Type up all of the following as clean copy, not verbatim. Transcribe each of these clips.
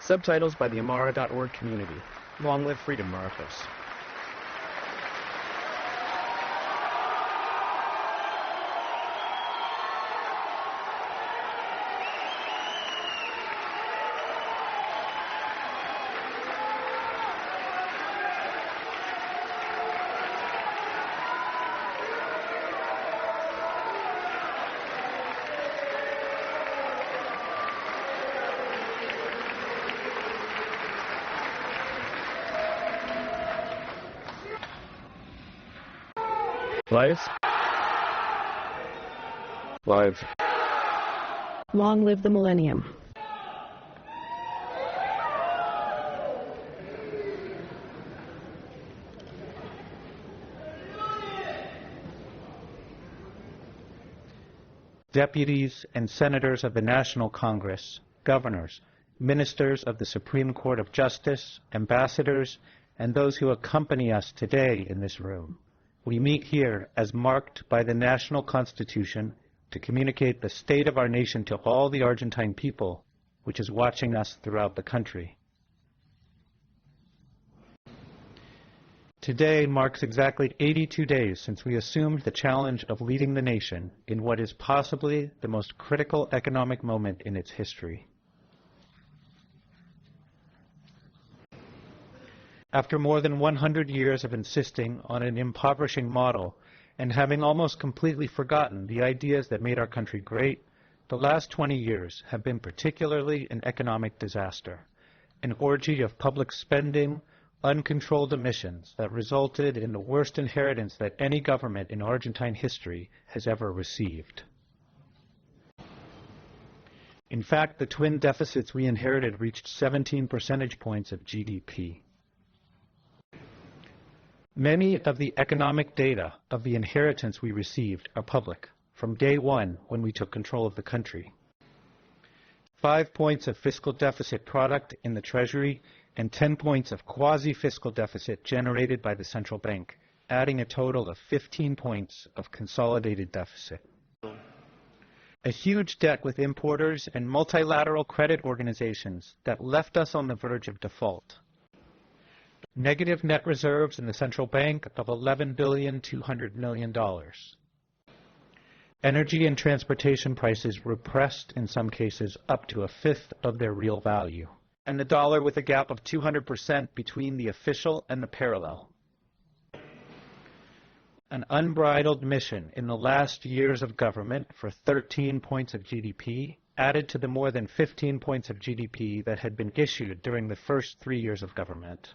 Subtitles by the Amara.org community. Long live freedom, Marcos. Live? Live. Long live the millennium. Deputies and senators of the National Congress, governors, ministers of the Supreme Court of Justice, ambassadors, and those who accompany us today in this room. We meet here as marked by the national constitution to communicate the state of our nation to all the Argentine people, which is watching us throughout the country. Today marks exactly 82 days since we assumed the challenge of leading the nation in what is possibly the most critical economic moment in its history. After more than 100 years of insisting on an impoverishing model and having almost completely forgotten the ideas that made our country great, the last 20 years have been particularly an economic disaster, an orgy of public spending, uncontrolled emissions that resulted in the worst inheritance that any government in Argentine history has ever received. In fact, the twin deficits we inherited reached 17 percentage points of GDP. Many of the economic data of the inheritance we received are public from day one when we took control of the country. 5 points of fiscal deficit product in the Treasury and 10 points of quasi-fiscal deficit generated by the central bank, adding a total of 15 points of consolidated deficit. A huge debt with importers and multilateral credit organizations that left us on the verge of default. Negative net reserves in the central bank of $11.2 billion. Energy and transportation prices repressed in some cases up to a fifth of their real value. And the dollar with a gap of 200% between the official and the parallel. An unbridled mission in the last years of government for 13 points of GDP, added to the more than 15 points of GDP that had been issued during the first 3 years of government.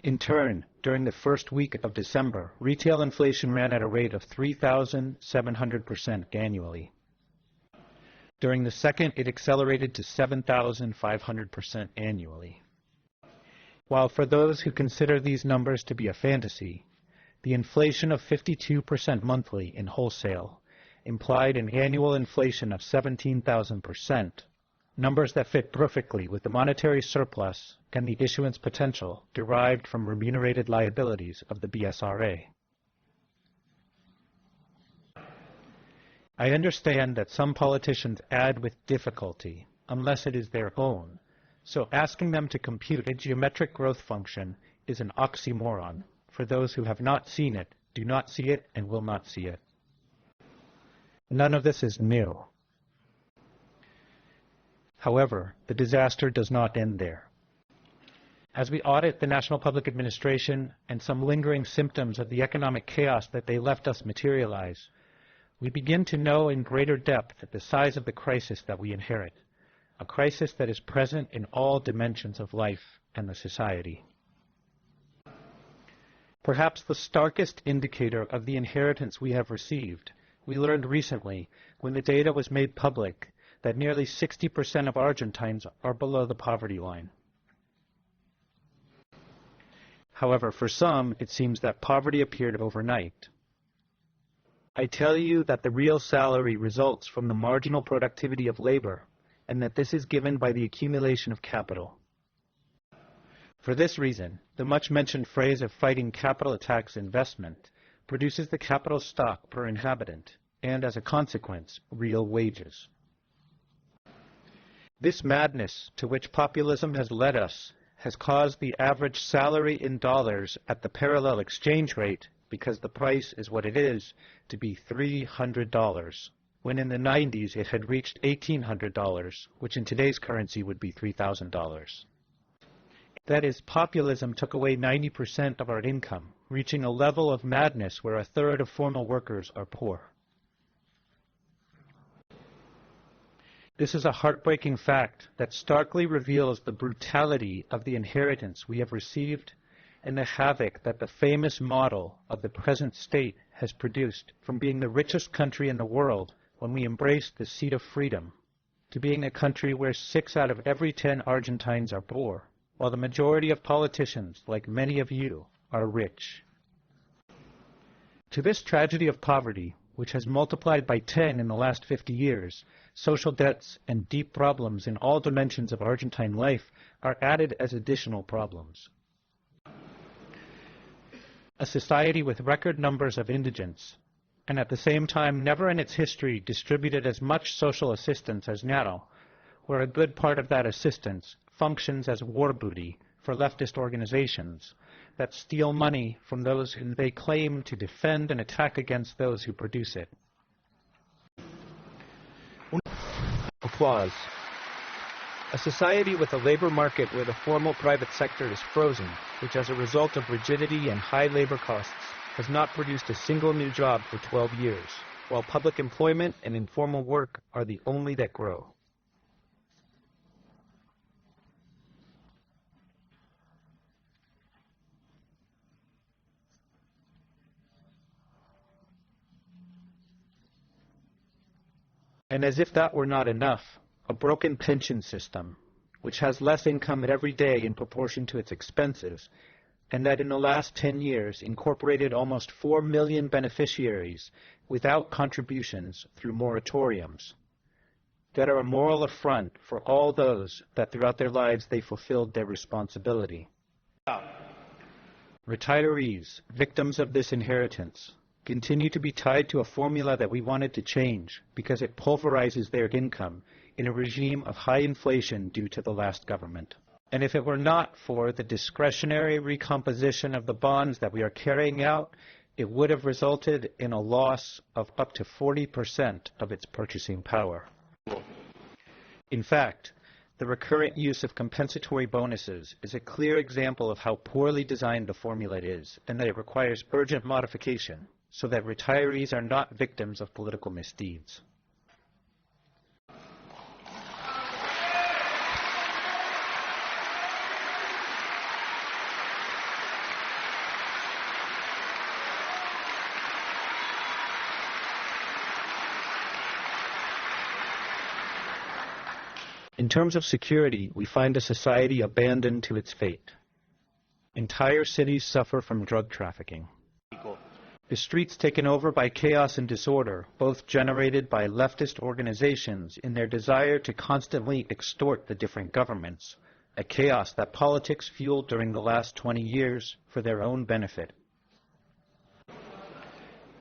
In turn, during the first week of December, retail inflation ran at a rate of 3,700% annually. During the second, it accelerated to 7,500% annually. While for those who consider these numbers to be a fantasy, the inflation of 52% monthly in wholesale implied an annual inflation of 17,000%, numbers that fit perfectly with the monetary surplus and the issuance potential derived from remunerated liabilities of the BSRA. I understand that some politicians add with difficulty, unless it is their own, so asking them to compute a geometric growth function is an oxymoron. For those who have not seen it, do not see it, and will not see it. None of this is new. However, the disaster does not end there. As we audit the National Public Administration and some lingering symptoms of the economic chaos that they left us materialize, we begin to know in greater depth the size of the crisis that we inherit, a crisis that is present in all dimensions of life and the society. Perhaps the starkest indicator of the inheritance we have received, we learned recently when the data was made public that nearly 60% of Argentines are below the poverty line. However, for some, it seems that poverty appeared overnight. I tell you that the real salary results from the marginal productivity of labor, and that this is given by the accumulation of capital. For this reason, the much-mentioned phrase of fighting capital attacks investment produces the capital stock per inhabitant, and as a consequence, real wages. This madness to which populism has led us has caused the average salary in dollars at the parallel exchange rate, because the price is what it is, to be $300, when in the 90s it had reached $1,800, which in today's currency would be $3,000. That is, populism took away 90% of our income, reaching a level of madness where a third of formal workers are poor. This is a heartbreaking fact that starkly reveals the brutality of the inheritance we have received and the havoc that the famous model of the present state has produced, from being the richest country in the world when we embraced the seat of freedom, to being a country where 6 out of every 10 Argentines are poor, while the majority of politicians, like many of you, are rich. To this tragedy of poverty, which has multiplied by 10 in the last 50 years, social debts and deep problems in all dimensions of Argentine life are added as additional problems. A society with record numbers of indigents, and at the same time never in its history distributed as much social assistance as now, where a good part of that assistance functions as war booty for leftist organizations that steal money from those whom they claim to defend and attack against those who produce it. Applause. A society with a labor market where the formal private sector is frozen, which as a result of rigidity and high labor costs has not produced a single new job for 12 years, while public employment and informal work are the only that grow. And as if that were not enough, a broken pension system, which has less income every day in proportion to its expenses, and that in the last 10 years incorporated almost 4 million beneficiaries without contributions through moratoriums, that are a moral affront for all those that throughout their lives they fulfilled their responsibility. Retirees, victims of this inheritance, continue to be tied to a formula that we wanted to change because it pulverizes their income in a regime of high inflation due to the last government. And if it were not for the discretionary recomposition of the bonds that we are carrying out, it would have resulted in a loss of up to 40% of its purchasing power. In fact, the recurrent use of compensatory bonuses is a clear example of how poorly designed the formula is, and that it requires urgent modification so that retirees are not victims of political misdeeds. In terms of security, we find a society abandoned to its fate. Entire cities suffer from drug trafficking. The streets taken over by chaos and disorder, both generated by leftist organizations in their desire to constantly extort the different governments, a chaos that politics fueled during the last 20 years for their own benefit.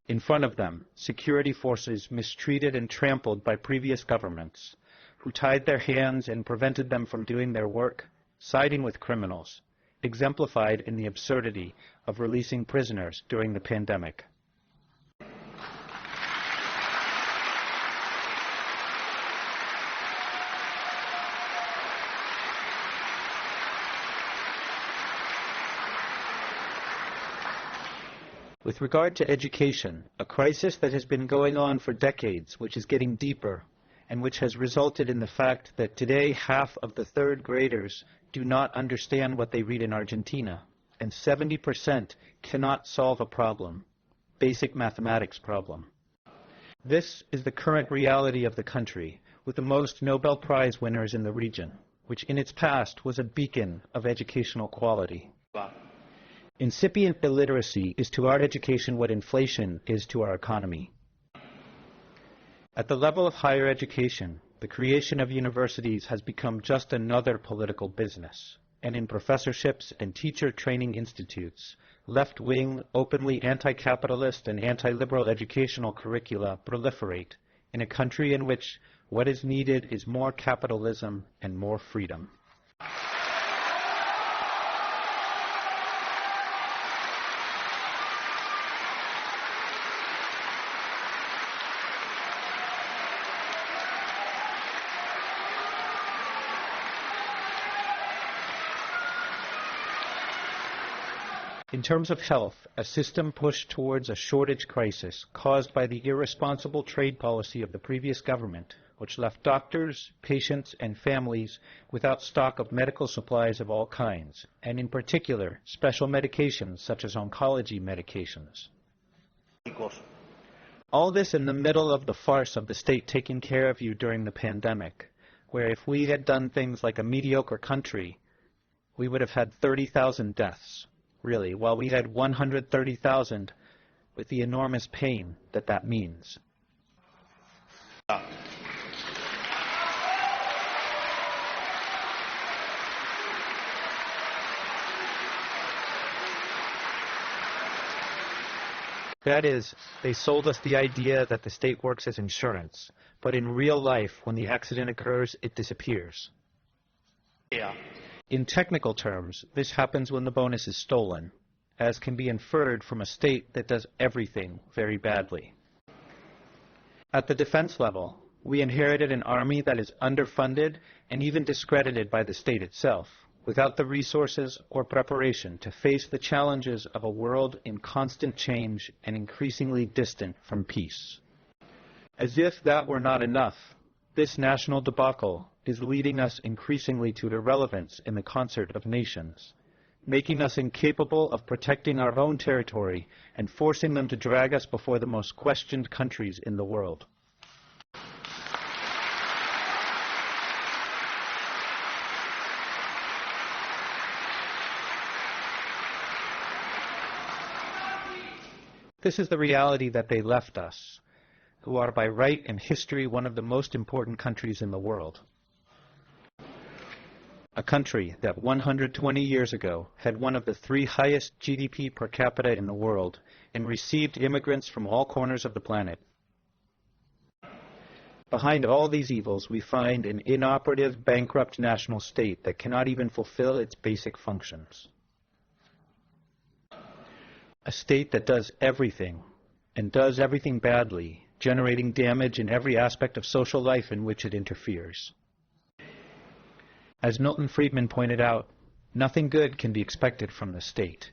In front of them, security forces mistreated and trampled by previous governments, who tied their hands and prevented them from doing their work, siding with criminals, exemplified in the absurdity of releasing prisoners during the pandemic. With regard to education, a crisis that has been going on for decades, which is getting deeper, and which has resulted in the fact that today half of the third graders do not understand what they read in Argentina, and 70% cannot solve a problem, basic mathematics problem. This is the current reality of the country, with the most Nobel Prize winners in the region, which in its past was a beacon of educational quality. Incipient illiteracy is to our education what inflation is to our economy. At the level of higher education, the creation of universities has become just another political business, and in professorships and teacher training institutes, left-wing, openly anti-capitalist and anti-liberal educational curricula proliferate in a country in which What is needed is more capitalism and more freedom. In terms of health, a system pushed towards a shortage crisis caused by the irresponsible trade policy of the previous government, which left doctors, patients, and families without stock of medical supplies of all kinds, and in particular, special medications such as oncology medications. All this in the middle of the farce of the state taking care of you during the pandemic, where if we had done things like a mediocre country, we would have had 30,000 deaths. Really, while we had 130,000 with the enormous pain that that means. That is, they sold us the idea that the state works as insurance, but in real life, when the accident occurs, it disappears. In technical terms, this happens when the bonus is stolen, as can be inferred from a state that does everything very badly. At the defense level, we inherited an army that is underfunded and even discredited by the state itself, without the resources or preparation to face the challenges of a world in constant change and increasingly distant from peace. As if that were not enough, this national debacle is leading us increasingly to irrelevance in the concert of nations, making us incapable of protecting our own territory and forcing them to drag us before the most questioned countries in the world. This is the reality that they left us, who are by right and history one of the most important countries in the world. A country that 120 years ago had one of the 3 highest GDP per capita in the world and received immigrants from all corners of the planet. Behind all these evils, we find an inoperative, bankrupt national state that cannot even fulfill its basic functions. A state that does everything, and does everything badly, generating damage in every aspect of social life in which it interferes. As Milton Friedman pointed out, nothing good can be expected from the state.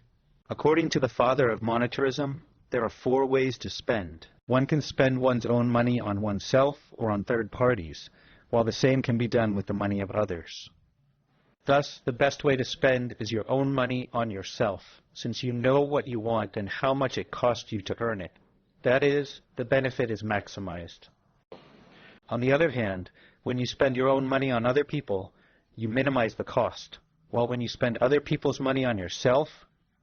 According to the father of monetarism, there are 4 ways to spend. One can spend one's own money on oneself or on third parties, while the same can be done with the money of others. Thus, the best way to spend is your own money on yourself, since you know what you want and how much it costs you to earn it. That is, the benefit is maximized. On the other hand, when you spend your own money on other people, you minimize the cost, while when you spend other people's money on yourself,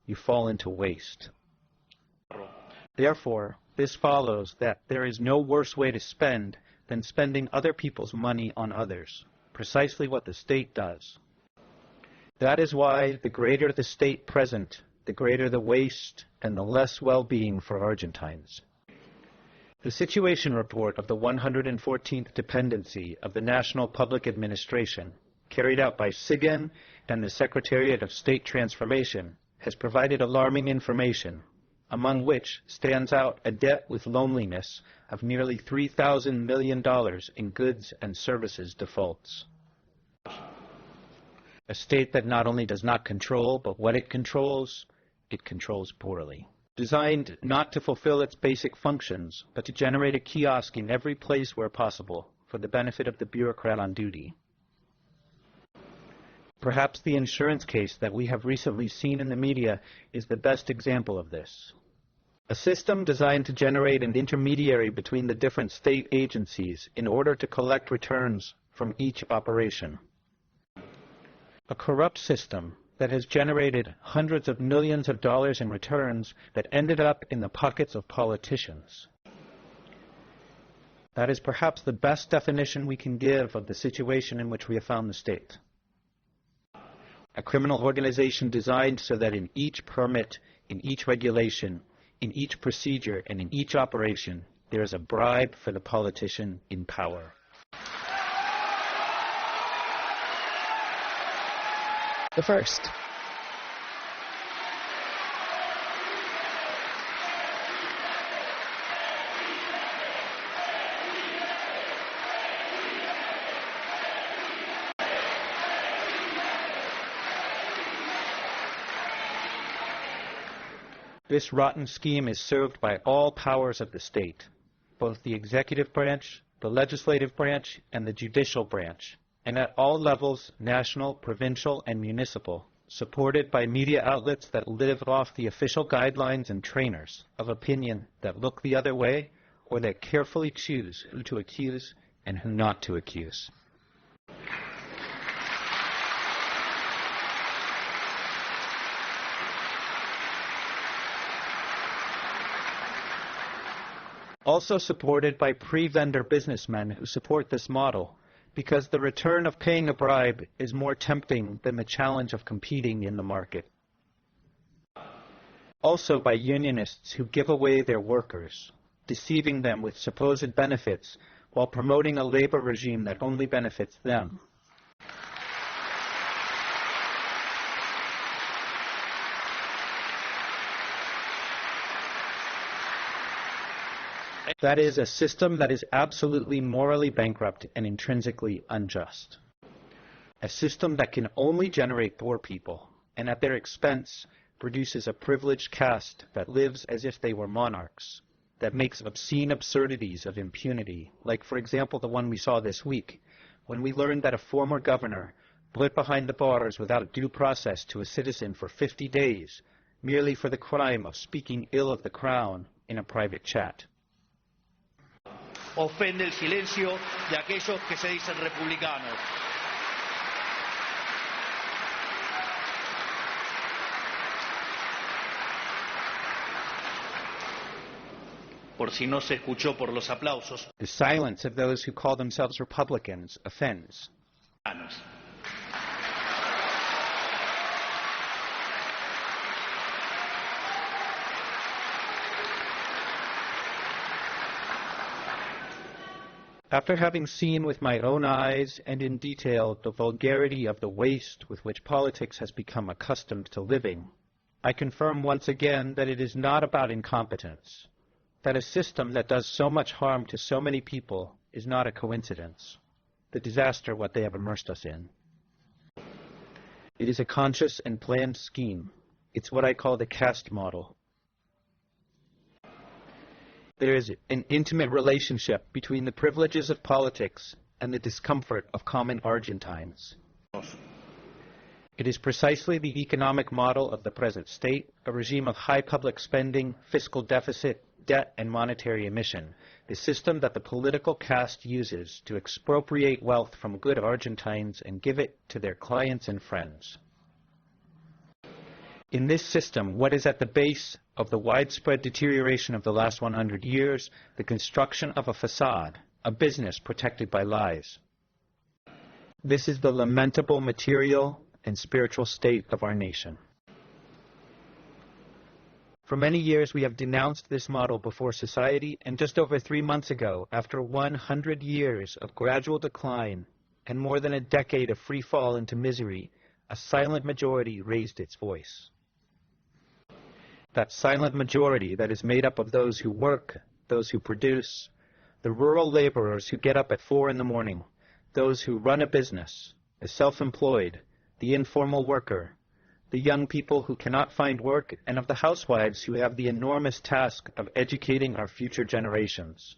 you fall into waste. Therefore, this follows that there is no worse way to spend than spending other people's money on others, precisely what the state does. That is why the greater the state present, the greater the waste and the less well-being for Argentines. The situation report of the 114th dependency of the National Public Administration, carried out by SIGIN and the Secretariat of State Transformation, has provided alarming information, among which stands out a debt with loneliness of nearly $3,000 million in goods and services defaults. A state that not only does not control, but what it controls poorly. Designed not to fulfill its basic functions, but to generate a kiosk in every place where possible for the benefit of the bureaucrat on duty. Perhaps the insurance case that we have recently seen in the media is the best example of this. A system designed to generate an intermediary between the different state agencies in order to collect returns from each operation. A corrupt system that has generated hundreds of millions of dollars in returns that ended up in the pockets of politicians. That is perhaps the best definition we can give of the situation in which we have found the state. A criminal organization designed so that in each permit, in each regulation, in each procedure, and in each operation, there is a bribe for the politician in power. The first. This rotten scheme is served by all powers of the state, both the executive branch, the legislative branch, and the judicial branch, and at all levels, national, provincial, and municipal, supported by media outlets that live off the official guidelines and trainers of opinion that look the other way or that carefully choose who to accuse and who not to accuse. Also supported by pre-vendor businessmen who support this model, because the return of paying a bribe is more tempting than the challenge of competing in the market. Also by unionists who give away their workers, deceiving them with supposed benefits while promoting a labor regime that only benefits them. That is a system that is absolutely morally bankrupt and intrinsically unjust. A system that can only generate poor people, and at their expense produces a privileged caste that lives as if they were monarchs, that makes obscene absurdities of impunity, like for example the one we saw this week, when we learned that a former governor put behind the bars without due process to a citizen for 50 days, merely for the crime of speaking ill of the crown in a private chat. Ofende el silencio de aquellos que se dicen republicanos. Por si no se escuchó por los aplausos. The silence of those who call themselves Republicans offends. After having seen with my own eyes and in detail the vulgarity of the waste with which politics has become accustomed to living, I confirm once again that it is not about incompetence, that a system that does so much harm to so many people is not a coincidence, the disaster what they have immersed us in. It is a conscious and planned scheme. It's what I call the caste model. There is an intimate relationship between the privileges of politics and the discomfort of common Argentines. It is precisely the economic model of the present state, a regime of high public spending, fiscal deficit, debt, and monetary emission, the system that the political caste uses to expropriate wealth from good Argentines and give it to their clients and friends. In this system, what is at the base of the widespread deterioration of the last 100 years, the construction of a facade, a business protected by lies. This is the lamentable material and spiritual state of our nation. For many years we have denounced this model before society, and just over 3 months ago, after 100 years of gradual decline and more than a decade of free fall into misery, a silent majority raised its voice. That silent majority that is made up of those who work, those who produce, the rural laborers who get up at 4 in the morning, those who run a business, the self-employed, the informal worker, the young people who cannot find work, and of the housewives who have the enormous task of educating our future generations.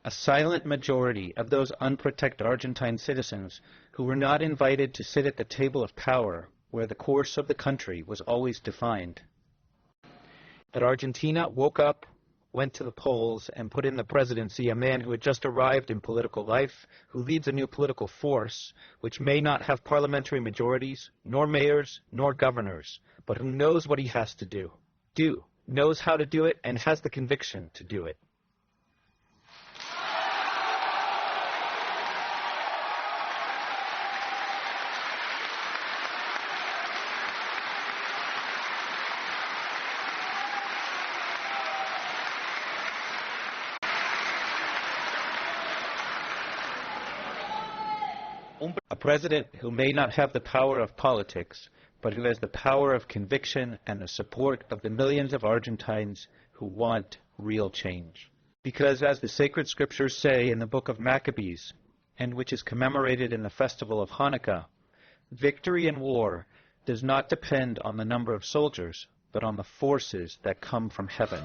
A silent majority of those unprotected Argentine citizens who were not invited to sit at the table of power where the course of the country was always defined. That Argentina woke up, went to the polls, and put in the presidency a man who had just arrived in political life, who leads a new political force, which may not have parliamentary majorities, nor mayors, nor governors, but who knows what he has to do, knows how to do it, and has the conviction to do it. A president who may not have the power of politics, but who has the power of conviction and the support of the millions of Argentines who want real change. Because as the sacred scriptures say in the book of Maccabees, and which is commemorated in the festival of Hanukkah, victory in war does not depend on the number of soldiers, but on the forces that come from heaven.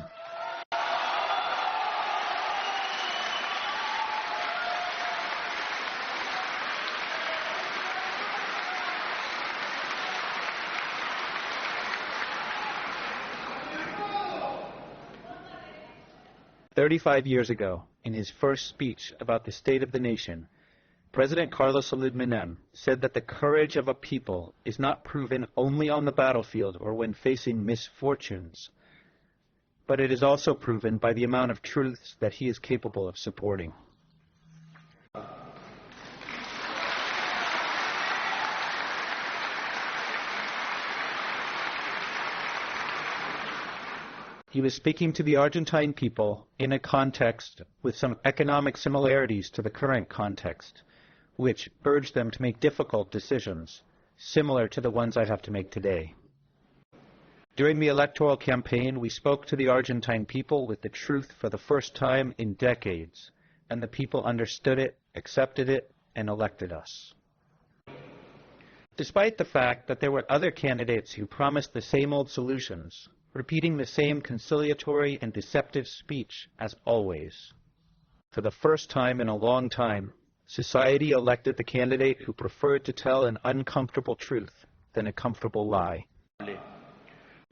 "35 years ago, in his first speech about the state of the nation, President Carlos Saúl Menem said that the courage of a people is not proven only on the battlefield or when facing misfortunes, but it is also proven by the amount of truths that he is capable of supporting." He was speaking to the Argentine people in a context with some economic similarities to the current context, which urged them to make difficult decisions, similar to the ones I have to make today. During the electoral campaign, we spoke to the Argentine people with the truth for the first time in decades, and the people understood it, accepted it, and elected us. Despite the fact that there were other candidates who promised the same old solutions, repeating the same conciliatory and deceptive speech as always. For the first time in a long time, society elected the candidate who preferred to tell an uncomfortable truth than a comfortable lie.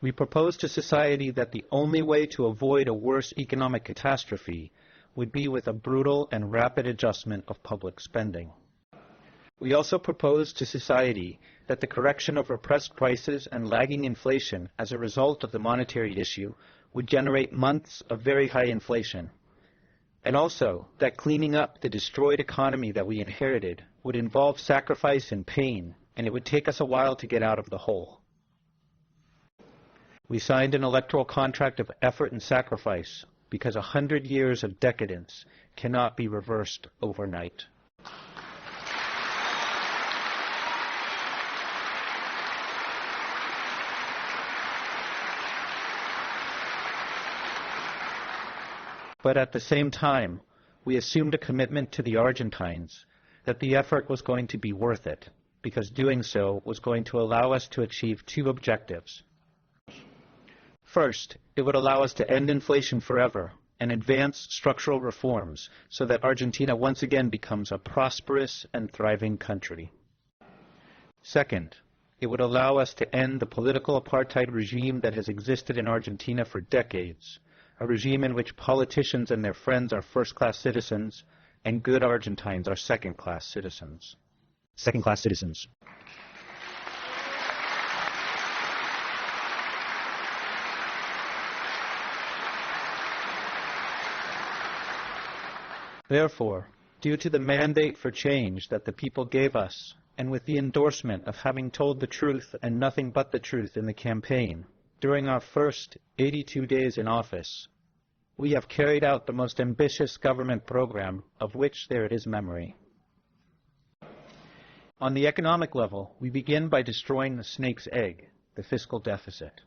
We proposed to society that the only way to avoid a worse economic catastrophe would be with a brutal and rapid adjustment of public spending. We also proposed to society that the correction of repressed prices and lagging inflation as a result of the monetary issue would generate months of very high inflation, and also that cleaning up the destroyed economy that we inherited would involve sacrifice and pain, and it would take us a while to get out of the hole. We signed an electoral contract of effort and sacrifice because 100 years of decadence cannot be reversed overnight. But at the same time, we assumed a commitment to the Argentines that the effort was going to be worth it, because doing so was going to allow us to achieve two objectives. First, it would allow us to end inflation forever and advance structural reforms so that Argentina once again becomes a prosperous and thriving country. Second, it would allow us to end the political apartheid regime that has existed in Argentina for decades, a regime in which politicians and their friends are first-class citizens and good Argentines are second-class citizens. Second-class citizens. Therefore, due to the mandate for change that the people gave us, and with the endorsement of having told the truth and nothing but the truth in the campaign, during our first 82 days in office, we have carried out the most ambitious government program of which there is memory. On the economic level, we begin by destroying the snake's egg, the fiscal deficit.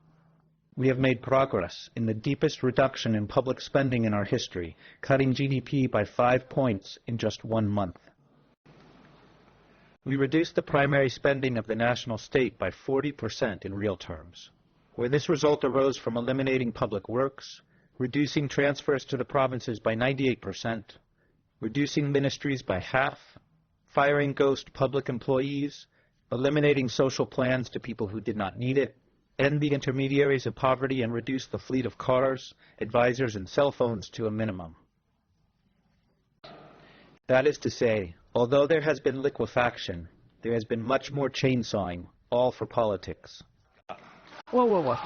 We have made progress in the deepest reduction in public spending in our history, cutting GDP by 5 points in just 1 month. We reduced the primary spending of the national state by 40% in real terms, where this result arose from eliminating public works, reducing transfers to the provinces by 98%, reducing ministries by half, firing ghost public employees, eliminating social plans to people who did not need it, end the intermediaries of poverty and reduce the fleet of cars, advisors, and cell phones to a minimum. That is to say, although there has been liquefaction, there has been much more chainsawing, all for politics. Whoa, whoa, whoa.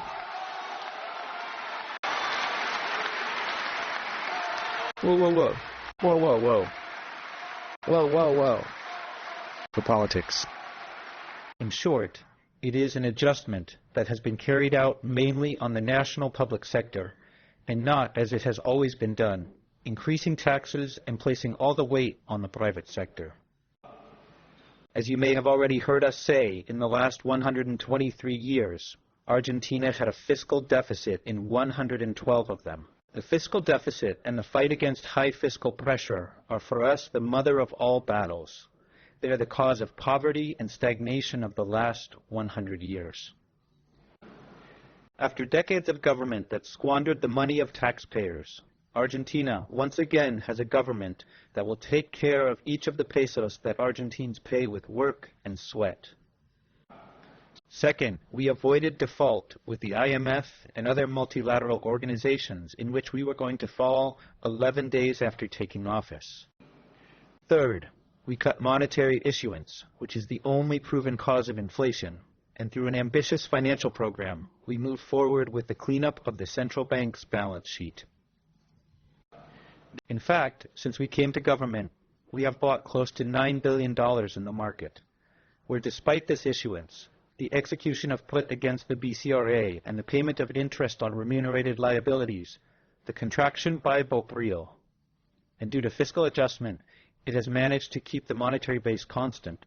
Whoa, whoa, whoa. Whoa, whoa, whoa. Whoa, whoa, whoa. For politics. In short, it is an adjustment that has been carried out mainly on the national public sector, and not as it has always been done, increasing taxes and placing all the weight on the private sector. As you may have already heard us say, in the last 123 years, Argentina had a fiscal deficit in 112 of them. The fiscal deficit and the fight against high fiscal pressure are for us the mother of all battles. They are the cause of poverty and stagnation of the last 100 years. After decades of government that squandered the money of taxpayers, Argentina once again has a government that will take care of each of the pesos that Argentines pay with work and sweat. Second, we avoided default with the IMF and other multilateral organizations in which we were going to fall 11 days after taking office. Third, we cut monetary issuance, which is the only proven cause of inflation, and through an ambitious financial program, we moved forward with the cleanup of the central bank's balance sheet. In fact, since we came to government, we have bought close to $9 billion in the market, where despite this issuance, the execution of put against the BCRA and the payment of interest on remunerated liabilities, the contraction by BOPREAL, and due to fiscal adjustment, it has managed to keep the monetary base constant.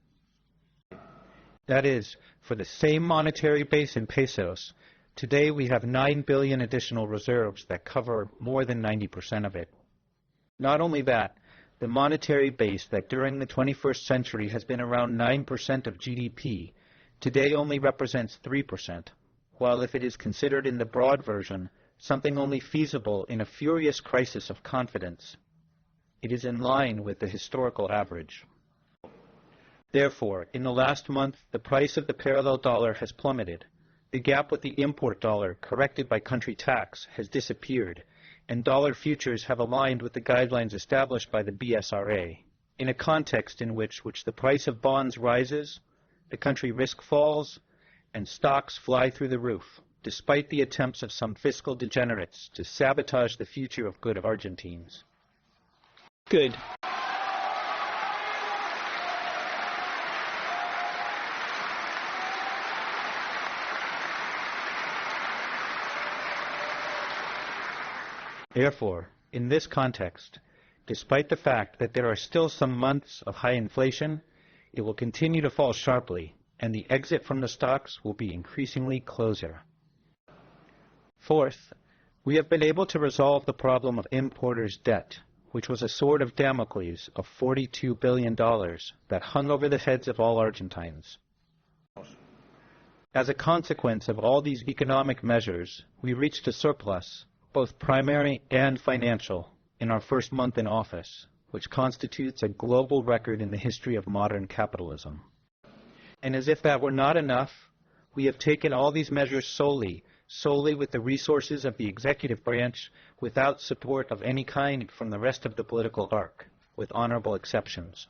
That is, for the same monetary base in pesos, today we have 9 billion additional reserves that cover more than 90% of it. Not only that, the monetary base that during the 21st century has been around 9% of GDP, today only represents 3%, while if it is considered in the broad version, something only feasible in a furious crisis of confidence, it is in line with the historical average. Therefore, in the last month, the price of the parallel dollar has plummeted. The gap with the import dollar, corrected by country tax, has disappeared, and dollar futures have aligned with the guidelines established by the BSRA, in a context in which the price of bonds rises, the country risk falls, and stocks fly through the roof, despite the attempts of some fiscal degenerates to sabotage the future of good Argentines. Good. Therefore, in this context, despite the fact that there are still some months of high inflation, it will continue to fall sharply, and the exit from the stocks will be increasingly closer. Fourth, we have been able to resolve the problem of importers' debt, which was a sword of Damocles of $42 billion that hung over the heads of all Argentines. As a consequence of all these economic measures, we reached a surplus, both primary and financial, in our first month in office, which constitutes a global record in the history of modern capitalism. And as if that were not enough, we have taken all these measures solely with the resources of the executive branch, without support of any kind from the rest of the political arc, with honorable exceptions.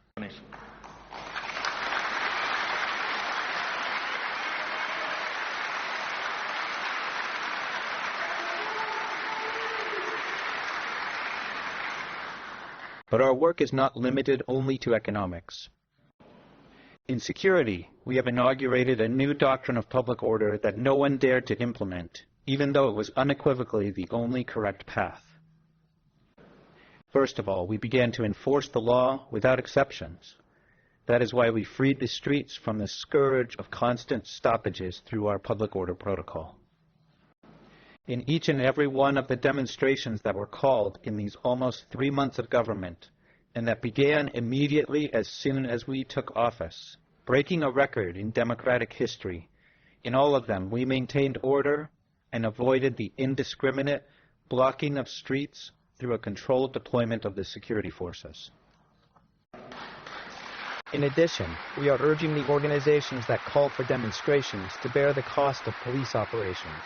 But our work is not limited only to economics. In security, we have inaugurated a new doctrine of public order that no one dared to implement, even though it was unequivocally the only correct path. First of all, we began to enforce the law without exceptions. That is why we freed the streets from the scourge of constant stoppages through our public order protocol. In each and every one of the demonstrations that were called in these almost 3 months of government, and that began immediately as soon as we took office, breaking a record in democratic history, in all of them we maintained order and avoided the indiscriminate blocking of streets through a controlled deployment of the security forces. In addition, we are urging the organizations that call for demonstrations to bear the cost of police operations.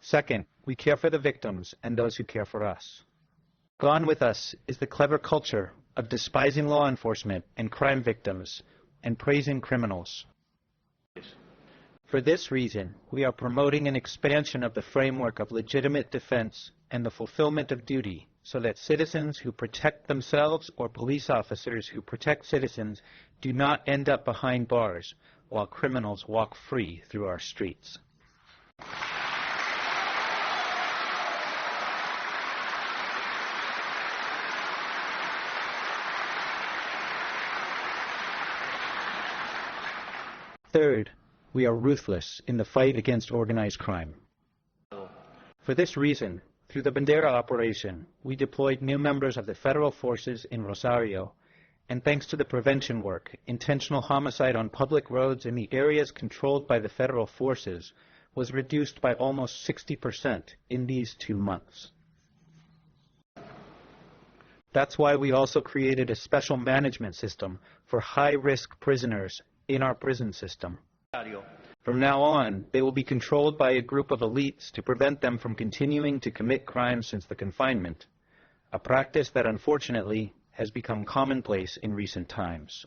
Second, we care for the victims and those who care for us. Gone with us is the clever culture of despising law enforcement and crime victims and praising criminals. For this reason, we are promoting an expansion of the framework of legitimate defense and the fulfillment of duty so that citizens who protect themselves or police officers who protect citizens do not end up behind bars while criminals walk free through our streets. Third, we are ruthless in the fight against organized crime. For this reason, through the Bandera operation, we deployed new members of the federal forces in Rosario, and thanks to the prevention work, intentional homicide on public roads in the areas controlled by the federal forces was reduced by almost 60% in these 2 months. That's why we also created a special management system for high-risk prisoners in our prison system. From now on, they will be controlled by a group of elites to prevent them from continuing to commit crimes since the confinement, a practice that unfortunately has become commonplace in recent times.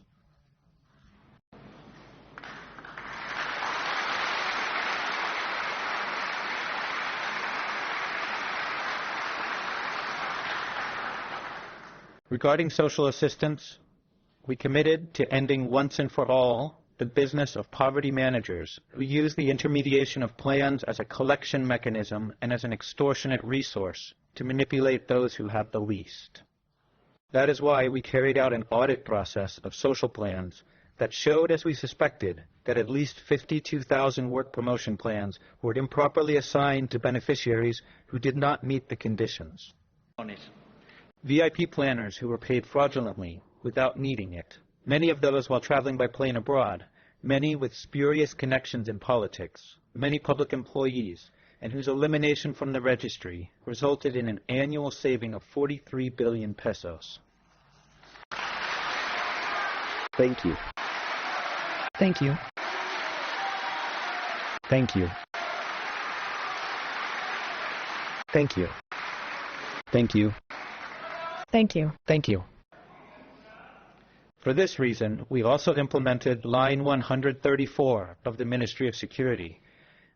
Regarding social assistance, we committed to ending once and for all the business of poverty managers who use the intermediation of plans as a collection mechanism and as an extortionate resource to manipulate those who have the least. That is why we carried out an audit process of social plans that showed, as we suspected, that at least 52,000 work promotion plans were improperly assigned to beneficiaries who did not meet the conditions. VIP planners who were paid fraudulently without needing it, many of those while traveling by plane abroad, many with spurious connections in politics, many public employees, and whose elimination from the registry resulted in an annual saving of 43 billion pesos. Thank you. Thank you. Thank you. Thank you. Thank you. Thank you. Thank you. For this reason, we also implemented Line 134 of the Ministry of Security,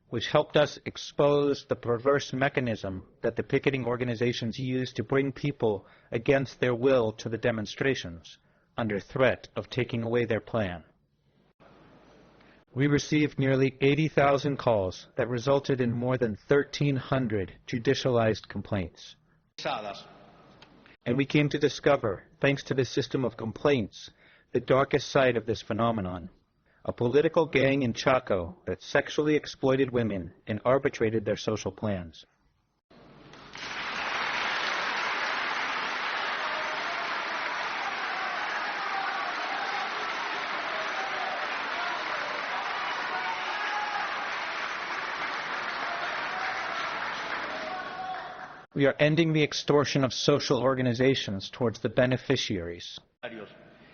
which helped us expose the perverse mechanism that the picketing organizations use to bring people against their will to the demonstrations, under threat of taking away their plan. We received nearly 80,000 calls that resulted in more than 1,300 judicialized complaints. And we came to discover, thanks to this system of complaints, the darkest side of this phenomenon, a political gang in Chaco that sexually exploited women and arbitrated their social plans. We are ending the extortion of social organizations towards the beneficiaries.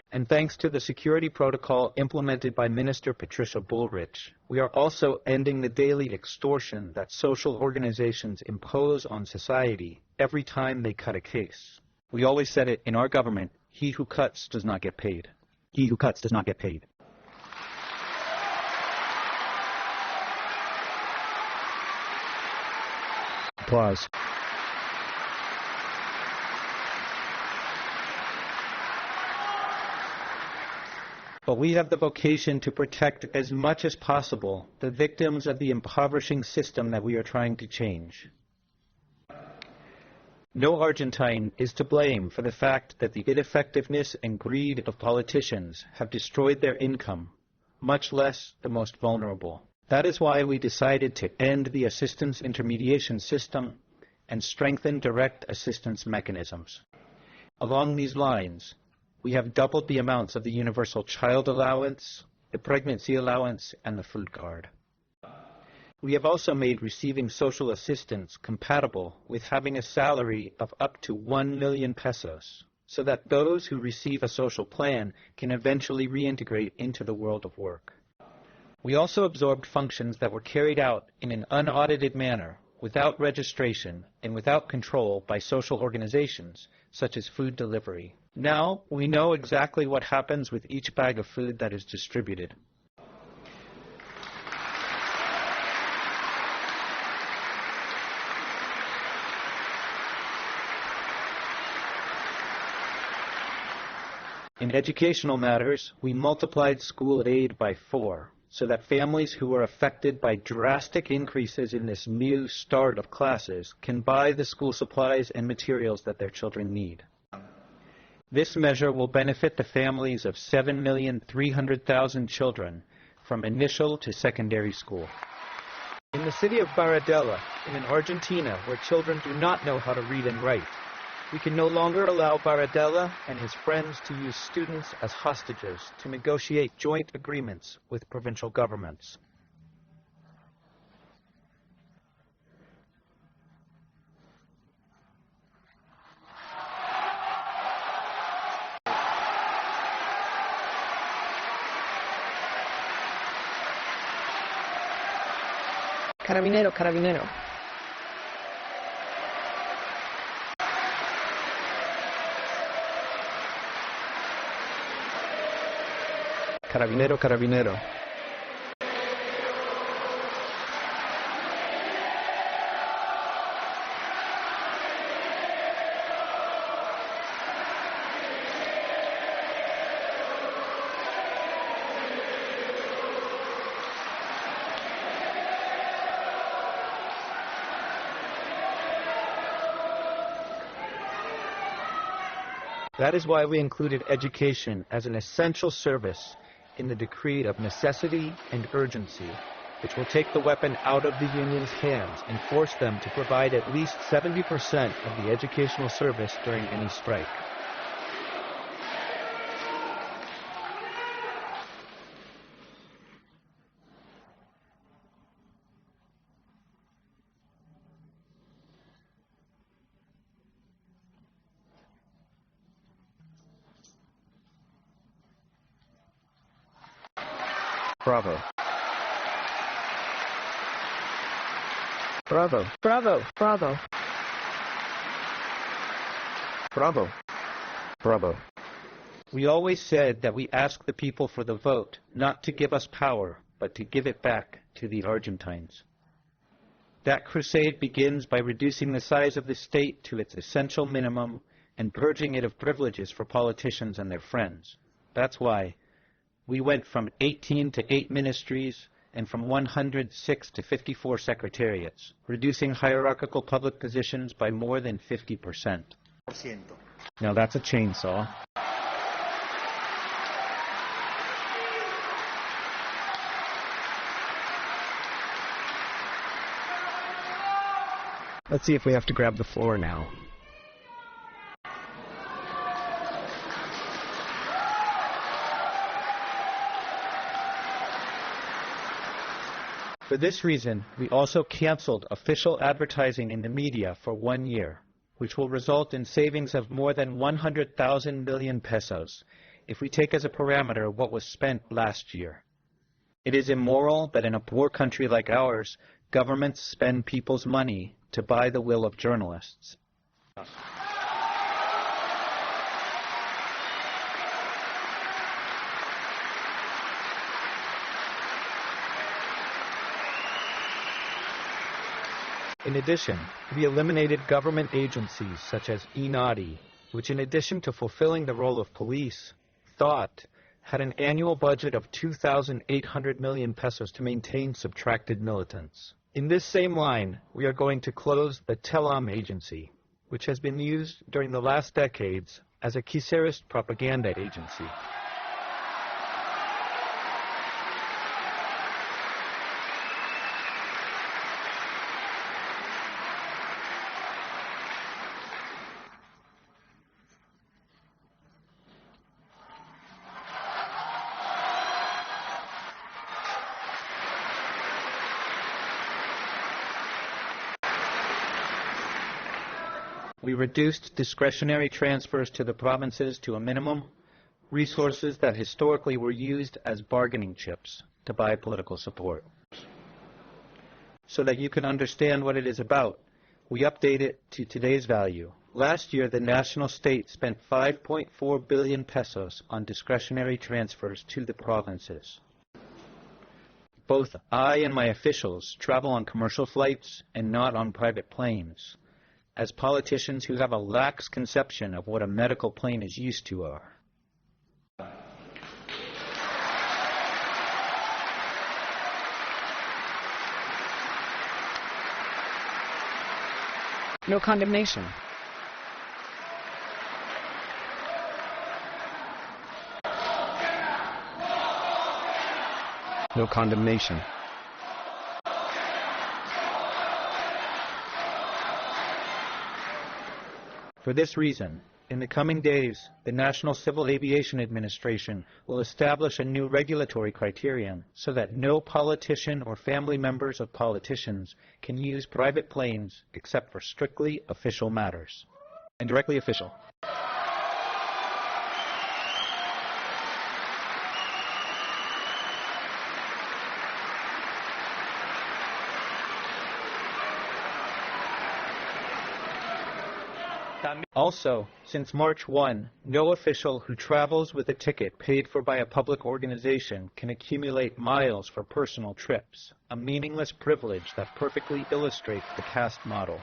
And thanks to the security protocol implemented by Minister Patricia Bullrich, we are also ending the daily extortion that social organizations impose on society every time they cut a case. We always said it in our government, he who cuts does not get paid. He who cuts does not get paid. Applause. But we have the vocation to protect as much as possible the victims of the impoverishing system that we are trying to change. No Argentine is to blame for the fact that the ineffectiveness and greed of politicians have destroyed their income, much less the most vulnerable. That is why we decided to end the assistance intermediation system and strengthen direct assistance mechanisms. Along these lines, we have doubled the amounts of the universal child allowance, the pregnancy allowance, and the food card. We have also made receiving social assistance compatible with having a salary of up to 1 million pesos, so that those who receive a social plan can eventually reintegrate into the world of work. We also absorbed functions that were carried out in an unaudited manner, without registration and without control by social organizations, such as food delivery. Now, we know exactly what happens with each bag of food that is distributed. In educational matters, we multiplied school aid by 4, so that families who are affected by drastic increases in this new start of classes can buy the school supplies and materials that their children need. This measure will benefit the families of 7,300,000 children from initial to secondary school. In the city of Baradella, in Argentina, where children do not know how to read and write, we can no longer allow Baradella and his friends to use students as hostages to negotiate joint agreements with provincial governments. Carabinero, carabinero. Carabinero, carabinero. That is why we included education as an essential service in the decree of necessity and urgency, which will take the weapon out of the union's hands and force them to provide at least 70% of the educational service during any strike. Bravo. Bravo. Bravo, bravo. Bravo. Bravo. We always said that we ask the people for the vote, not to give us power, but to give it back to the Argentines. That crusade begins by reducing the size of the state to its essential minimum and purging it of privileges for politicians and their friends. That's why we went from 18 to 8 ministries and from 106 to 54 secretariats, reducing hierarchical public positions by more than 50%. Now that's a chainsaw. Let's see if we have to grab the floor now. For this reason, we also canceled official advertising in the media for 1 year, which will result in savings of more than 100,000 million pesos, if we take as a parameter what was spent last year. It is immoral that in a poor country like ours, governments spend people's money to buy the will of journalists. In addition, we eliminated government agencies such as INADI, which in addition to fulfilling the role of police, had an annual budget of 2,800 million pesos to maintain subtracted militants. In this same line, we are going to close the TELAM agency, which has been used during the last decades as a Quiserist propaganda agency. We reduced discretionary transfers to the provinces to a minimum, resources that historically were used as bargaining chips to buy political support. So that you can understand what it is about, we update it to today's value. Last year, the national state spent 5.4 billion pesos on discretionary transfers to the provinces. Both I and my officials travel on commercial flights and not on private planes, as politicians who have a lax conception of what a medical plane is used to are. No condemnation. No condemnation. For this reason, in the coming days, the National Civil Aviation Administration will establish a new regulatory criterion so that no politician or family members of politicians can use private planes except for strictly official matters. And directly official. Also, since March 1, no official who travels with a ticket paid for by a public organization can accumulate miles for personal trips, a meaningless privilege that perfectly illustrates the caste model.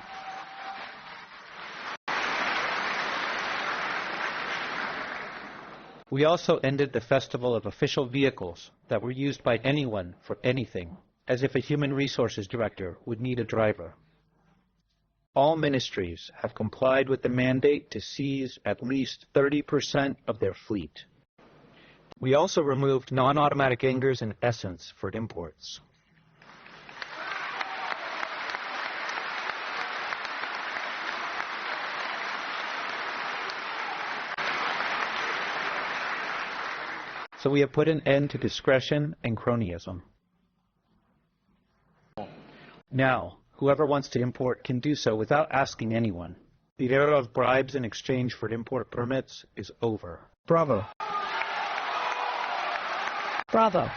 We also ended the festival of official vehicles that were used by anyone for anything, as if a human resources director would need a driver. All ministries have complied with the mandate to seize at least 30% of their fleet. We also removed non-automatic angers and essence for imports. So we have put an end to discretion and cronyism. Now, whoever wants to import can do so without asking anyone. The era of bribes in exchange for import permits is over. Bravo. Bravo.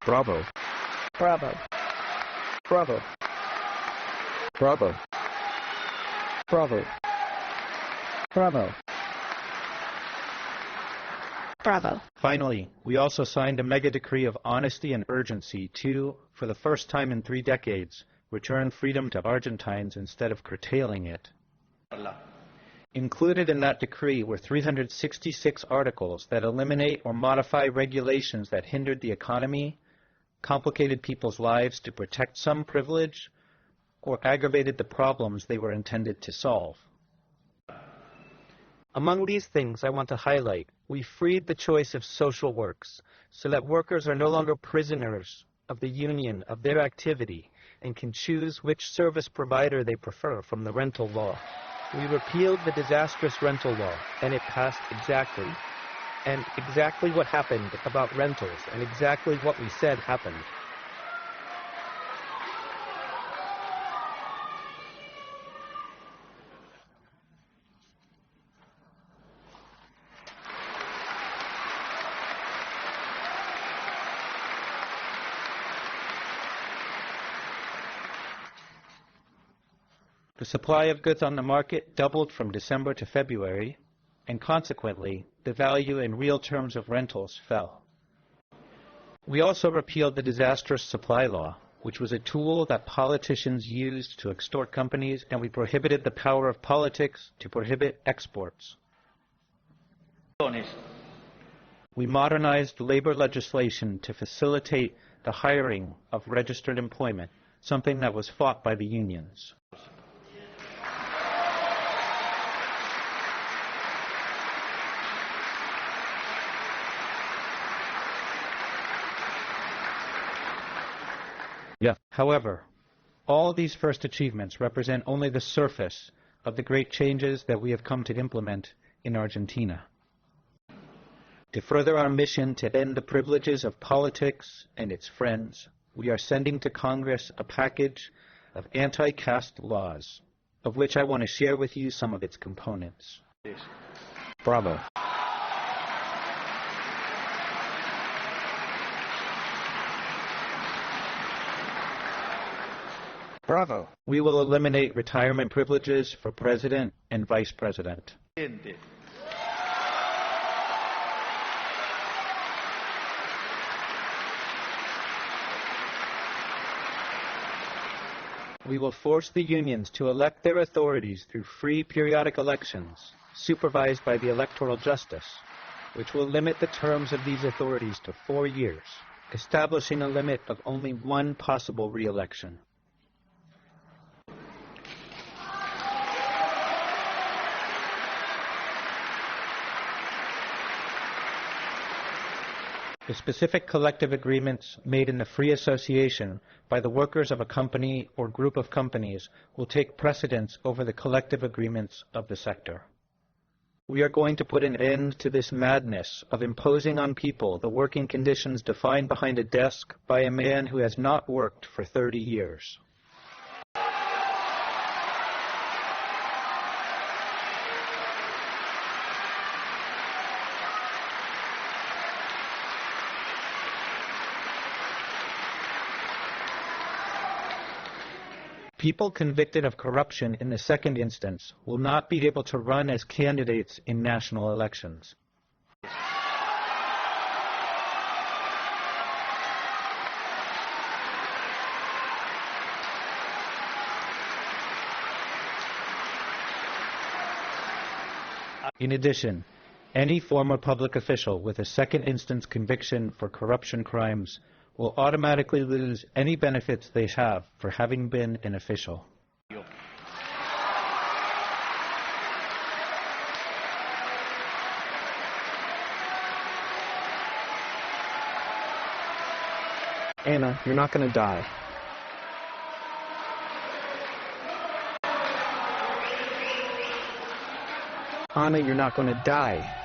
Bravo. Bravo. Bravo. Bravo. Bravo. Bravo. Bravo. Finally, we also signed a mega decree of honesty and urgency to, for the first time in 3 decades, return freedom to Argentines instead of curtailing it. Included in that decree were 366 articles that eliminate or modify regulations that hindered the economy, complicated people's lives to protect some privilege, or aggravated the problems they were intended to solve. Among these things I want to highlight, we freed the choice of social works so that workers are no longer prisoners of the union of their activity and can choose which service provider they prefer from the rental law. We repealed the disastrous rental law, and it passed exactly what happened about rentals and exactly what we said happened. The supply of goods on the market doubled from December to February, and consequently, the value in real terms of rentals fell. We also repealed the disastrous supply law, which was a tool that politicians used to extort companies, and we prohibited the power of politics to prohibit exports. We modernized labor legislation to facilitate the hiring of registered employment, something that was fought by the unions. Yeah. However, all these first achievements represent only the surface of the great changes that we have come to implement in Argentina. To further our mission to end the privileges of politics and its friends, we are sending to Congress a package of anti-caste laws, of which I want to share with you some of its components. Bravo. Bravo. We will eliminate retirement privileges for president and vice president. We will force the unions to elect their authorities through free periodic elections, supervised by the electoral justice, which will limit the terms of these authorities to 4 years, establishing a limit of only 1 possible re-election. The specific collective agreements made in the free association by the workers of a company or group of companies will take precedence over the collective agreements of the sector. We are going to put an end to this madness of imposing on people the working conditions defined behind a desk by a man who has not worked for 30 years. People convicted of corruption in the second instance will not be able to run as candidates in national elections. In addition, any former public official with a second instance conviction for corruption crimes will automatically lose any benefits they have for having been an official. Anna, you're not gonna die. Anna, you're not gonna die.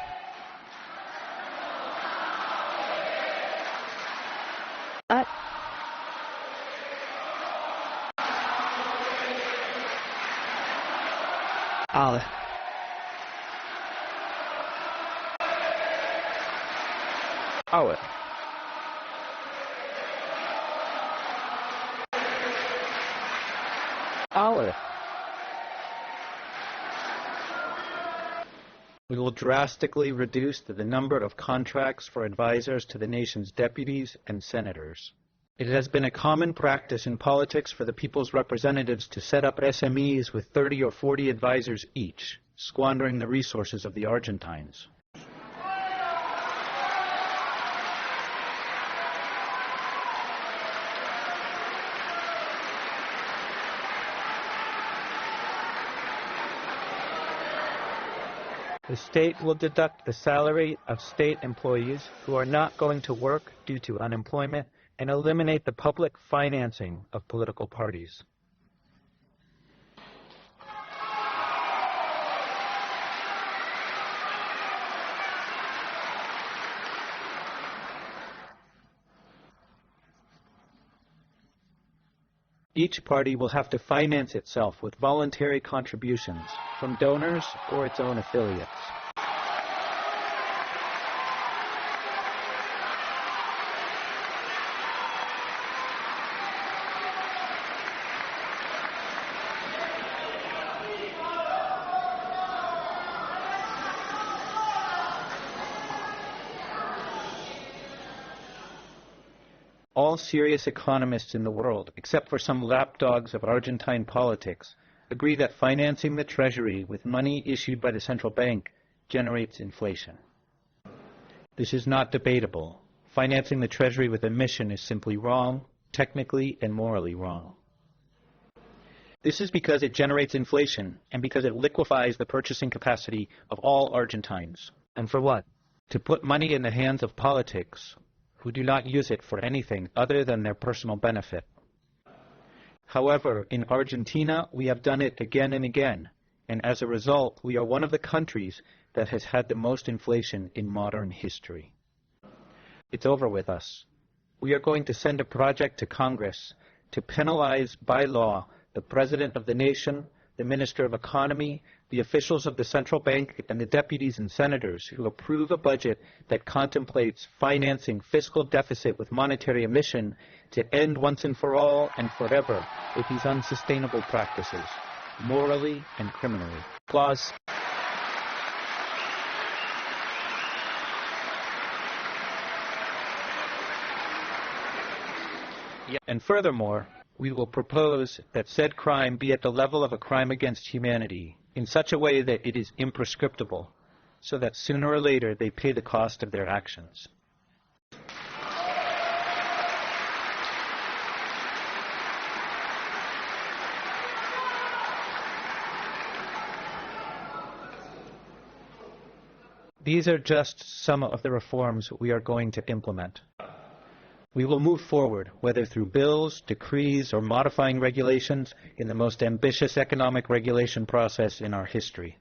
Ale. Ale. Ale. We will drastically reduce the number of contracts for advisors to the nation's deputies and senators. It has been a common practice in politics for the people's representatives to set up SMEs with 30 or 40 advisors each, squandering the resources of the Argentines. The state will deduct the salary of state employees who are not going to work due to unemployment and eliminate the public financing of political parties. Each party will have to finance itself with voluntary contributions from donors or its own affiliates. All serious economists in the world, except for some lapdogs of Argentine politics, agree that financing the treasury with money issued by the central bank generates inflation. This is not debatable. Financing the treasury with emission is simply wrong, technically and morally wrong. This is because it generates inflation and because it liquefies the purchasing capacity of all Argentines. And for what? To put money in the hands of politics who do not use it for anything other than their personal benefit. However, in Argentina, we have done it again and again, and as a result, we are one of the countries that has had the most inflation in modern history. It's over with us. We are going to send a project to Congress to penalize by law the President of the nation, the Minister of Economy, the officials of the central bank, and the deputies and senators who approve a budget that contemplates financing fiscal deficit with monetary emission to end once and for all and forever with these unsustainable practices, morally and criminally. Applause. And furthermore, we will propose that said crime be at the level of a crime against humanity in such a way that it is imprescriptible, so that sooner or later they pay the cost of their actions. These are just some of the reforms we are going to implement. We will move forward, whether through bills, decrees, or modifying regulations, in the most ambitious economic regulation process in our history.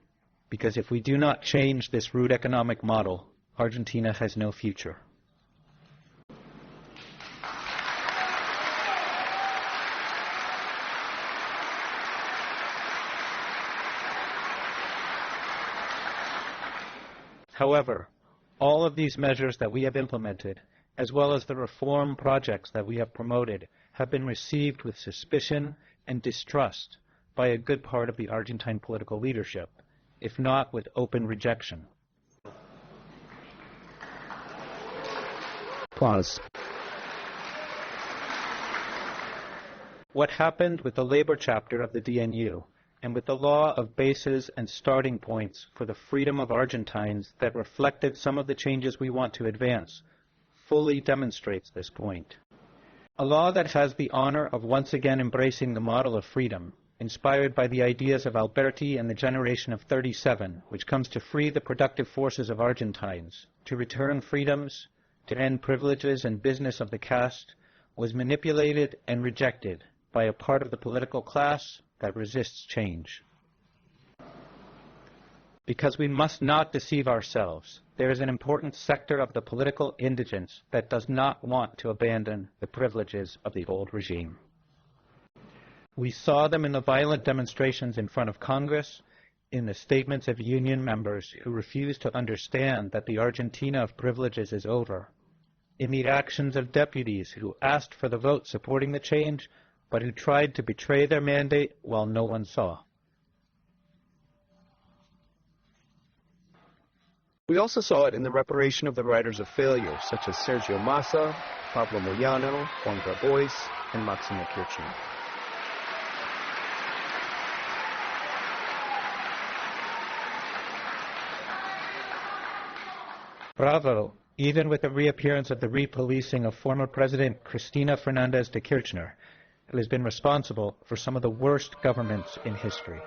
Because if we do not change this root economic model, Argentina has no future. However, all of these measures that we have implemented, as well as the reform projects that we have promoted, have been received with suspicion and distrust by a good part of the Argentine political leadership, if not with open rejection. Applause. What happened with the labor chapter of the DNU and with the law of bases and starting points for the freedom of Argentines that reflected some of the changes we want to advance fully demonstrates this point. A law that has the honor of once again embracing the model of freedom, inspired by the ideas of Alberti and the generation of 37, which comes to free the productive forces of Argentines, to return freedoms, to end privileges and business of the caste, was manipulated and rejected by a part of the political class that resists change. Because we must not deceive ourselves, there is an important sector of the political indigence that does not want to abandon the privileges of the old regime. We saw them in the violent demonstrations in front of Congress, in the statements of union members who refused to understand that the Argentina of privileges is over, in the actions of deputies who asked for the vote supporting the change, but who tried to betray their mandate while no one saw. We also saw it in the reparation of the writers of failure, such as Sergio Massa, Pablo Moyano, Juan Grabois, and Máximo Kirchner. Bravo, even with the reappearance of the repolicing of former President Cristina Fernández de Kirchner, who has been responsible for some of the worst governments in history.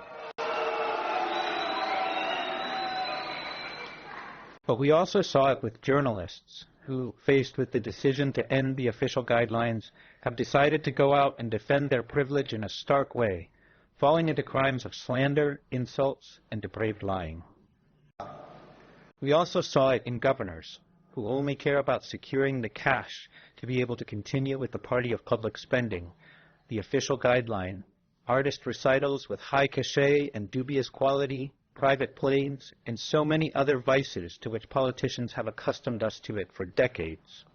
But we also saw it with journalists who, faced with the decision to end the official guidelines, have decided to go out and defend their privilege in a stark way, falling into crimes of slander, insults, and depraved lying. We also saw it in governors who only care about securing the cash to be able to continue with the party of public spending, the official guideline, artist recitals with high cachet and dubious quality, private planes, and so many other vices to which politicians have accustomed us to it for decades.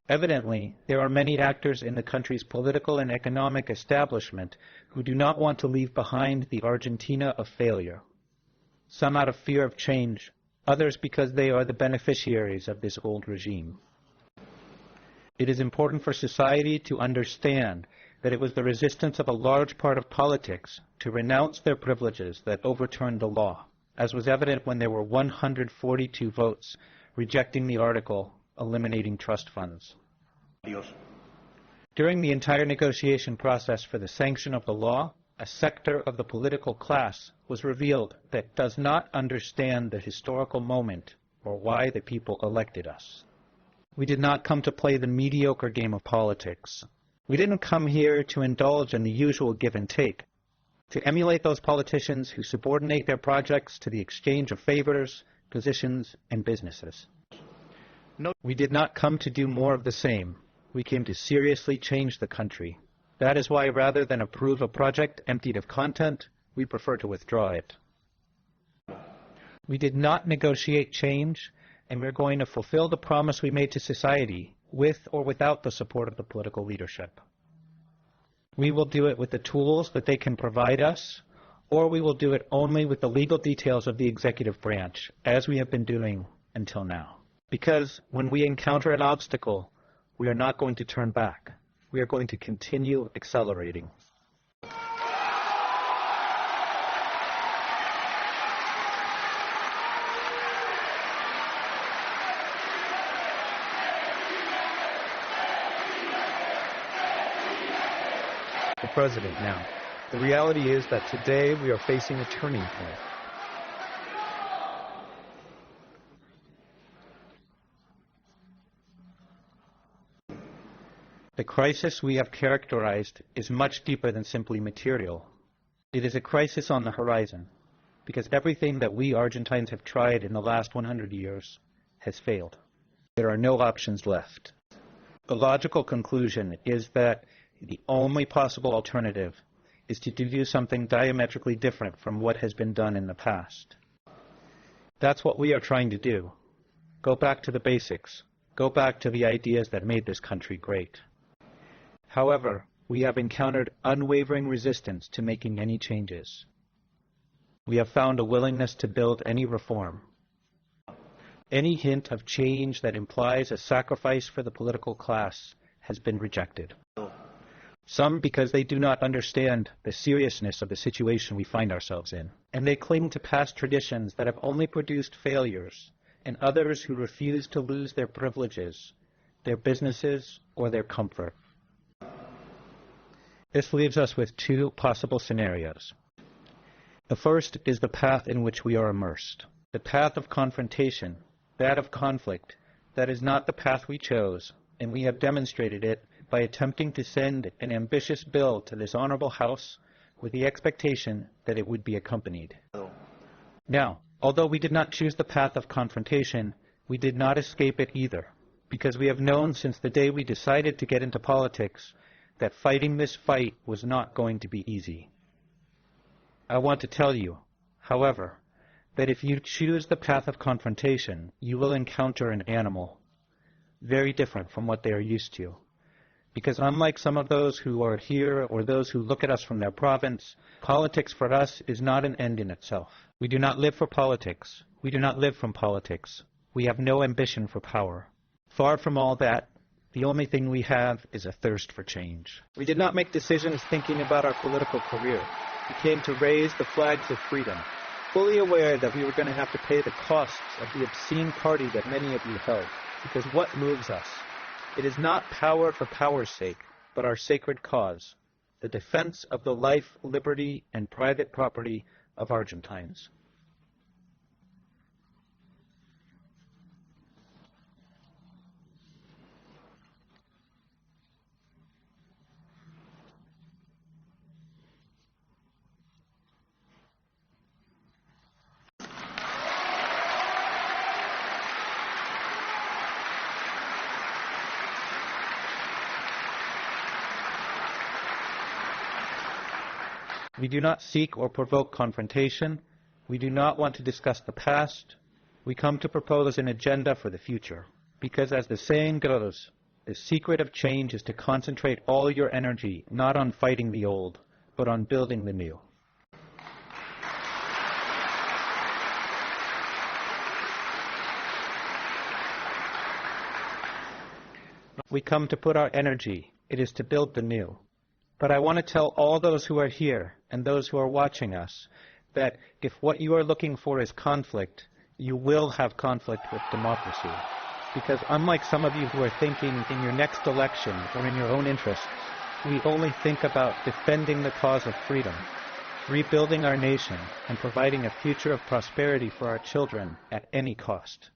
Evidently, there are many actors in the country's political and economic establishment who do not want to leave behind the Argentina of failure. Some out of fear of change, others because they are the beneficiaries of this old regime. It is important for society to understand that it was the resistance of a large part of politics to renounce their privileges that overturned the law, as was evident when there were 142 votes rejecting the article eliminating trust funds. During the entire negotiation process for the sanction of the law, a sector of the political class was revealed that does not understand the historical moment or why the people elected us. We did not come to play the mediocre game of politics. We didn't come here to indulge in the usual give and take, to emulate those politicians who subordinate their projects to the exchange of favors, positions, and businesses. No, we did not come to do more of the same. We came to seriously change the country. That is why, rather than approve a project emptied of content, we prefer to withdraw it. We did not negotiate change, and we're going to fulfill the promise we made to society, with or without the support of the political leadership. We will do it with the tools that they can provide us, or we will do it only with the legal details of the executive branch, as we have been doing until now. Because when we encounter an obstacle, we are not going to turn back. We are going to continue accelerating. The President now. The reality is that today we are facing a turning point. The crisis we have characterized is much deeper than simply material. It is a crisis on the horizon, because everything that we Argentines have tried in the last 100 years has failed. There are no options left. The logical conclusion is that the only possible alternative is to do something diametrically different from what has been done in the past. That's what we are trying to do. Go back to the basics. Go back to the ideas that made this country great. However, we have encountered unwavering resistance to making any changes. We have found a willingness to build any reform. Any hint of change that implies a sacrifice for the political class has been rejected. Some because they do not understand the seriousness of the situation we find ourselves in, and they cling to past traditions that have only produced failures, and others who refuse to lose their privileges, their businesses, or their comfort. This leaves us with two possible scenarios. The first is the path in which we are immersed, the path of confrontation, that of conflict. That is not the path we chose, and we have demonstrated it by attempting to send an ambitious bill to this honorable House with the expectation that it would be accompanied. Now, although we did not choose the path of confrontation, we did not escape it either, because we have known since the day we decided to get into politics that fighting this fight was not going to be easy. I want to tell you, however, that if you choose the path of confrontation, you will encounter an animal, very different from what they are used to. Because unlike some of those who are here or those who look at us from their province, politics for us is not an end in itself. We do not live for politics. We do not live from politics. We have no ambition for power. Far from all that, the only thing we have is a thirst for change. We did not make decisions thinking about our political career. We came to raise the flags of freedom, fully aware that we were going to have to pay the costs of the obscene party that many of you held. Because what moves us? It is not power for power's sake, but our sacred cause, the defense of the life, liberty, and private property of Argentines. We do not seek or provoke confrontation. We do not want to discuss the past. We come to propose an agenda for the future. Because as the saying goes, the secret of change is to concentrate all your energy not on fighting the old, but on building the new. We come to put our energy. It is to build the new. But I want to tell all those who are here and those who are watching us that if what you are looking for is conflict, you will have conflict with democracy. Because unlike some of you who are thinking in your next election or in your own interests, we only think about defending the cause of freedom, rebuilding our nation, and providing a future of prosperity for our children at any cost.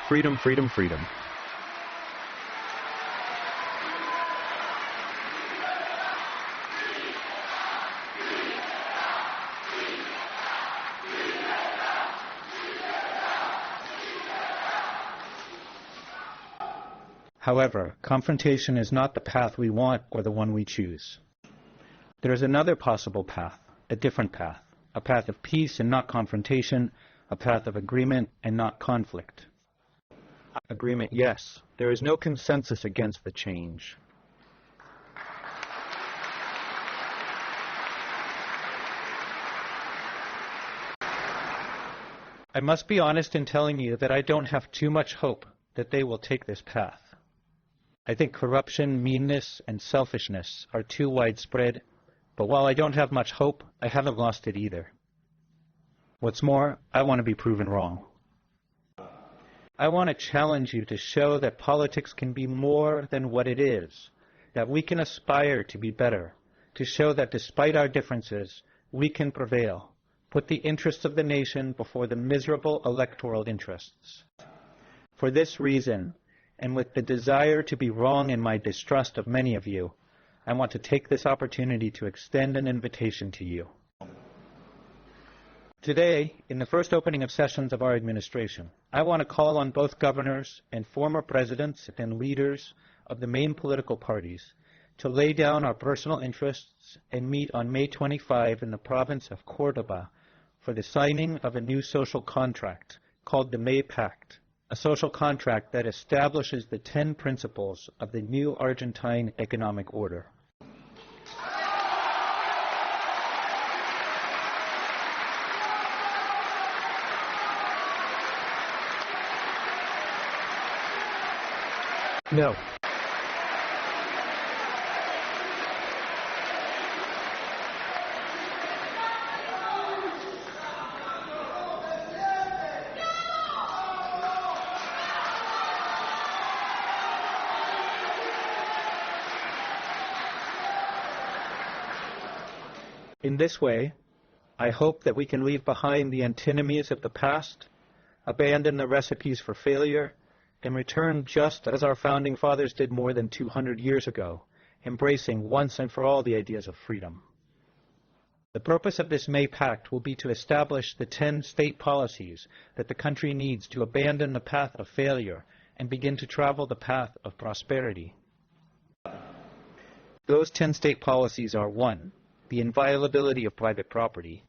Freedom, freedom, freedom. However, confrontation is not the path we want or the one we choose. There is another possible path, a different path, a path of peace and not confrontation, a path of agreement and not conflict. Agreement, yes. There is no consensus against the change. I must be honest in telling you that I don't have too much hope that they will take this path. I think corruption, meanness, and selfishness are too widespread, but while I don't have much hope, I haven't lost it either. What's more, I want to be proven wrong. I want to challenge you to show that politics can be more than what it is, that we can aspire to be better, to show that despite our differences, we can prevail, put the interests of the nation before the miserable electoral interests. For this reason, and with the desire to be wrong in my distrust of many of you, I want to take this opportunity to extend an invitation to you. Today, in the first opening of sessions of our administration, I want to call on both governors and former presidents and leaders of the main political parties to lay down our personal interests and meet on May 25 in the province of Córdoba for the signing of a new social contract called the May Pact, a social contract that establishes the 10 principles of the new Argentine economic order. No. In this way, I hope that we can leave behind the antinomies of the past, abandon the recipes for failure, and return just as our founding fathers did more than 200 years ago, embracing once and for all the ideas of freedom. The purpose of this May Pact will be to establish the 10 state policies that the country needs to abandon the path of failure and begin to travel the path of prosperity. Those 10 state policies are: 1, the inviolability of private property;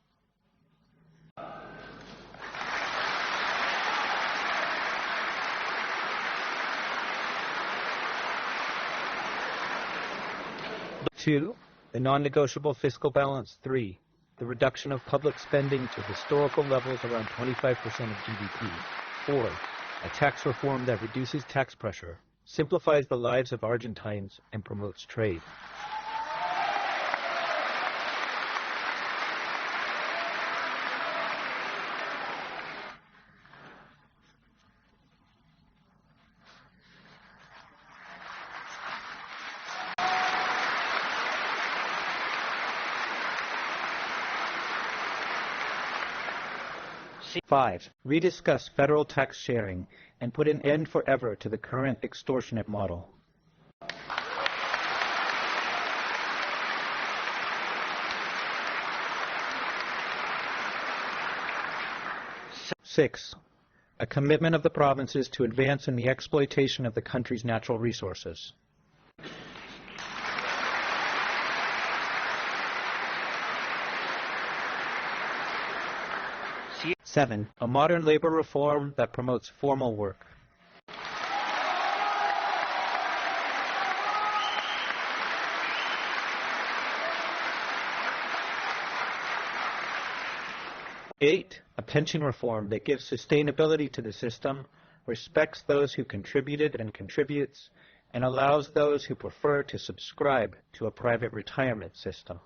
2, the non-negotiable fiscal balance. 3, the reduction of public spending to historical levels around 25% of GDP. 4, a tax reform that reduces tax pressure, simplifies the lives of Argentines, and promotes trade. Five, rediscuss federal tax sharing and put an end forever to the current extortionate model. 6, a commitment of the provinces to advance in the exploitation of the country's natural resources. 7, a modern labor reform that promotes formal work. 8, a pension reform that gives sustainability to the system, respects those who contributed and contributes, and allows those who prefer to subscribe to a private retirement system.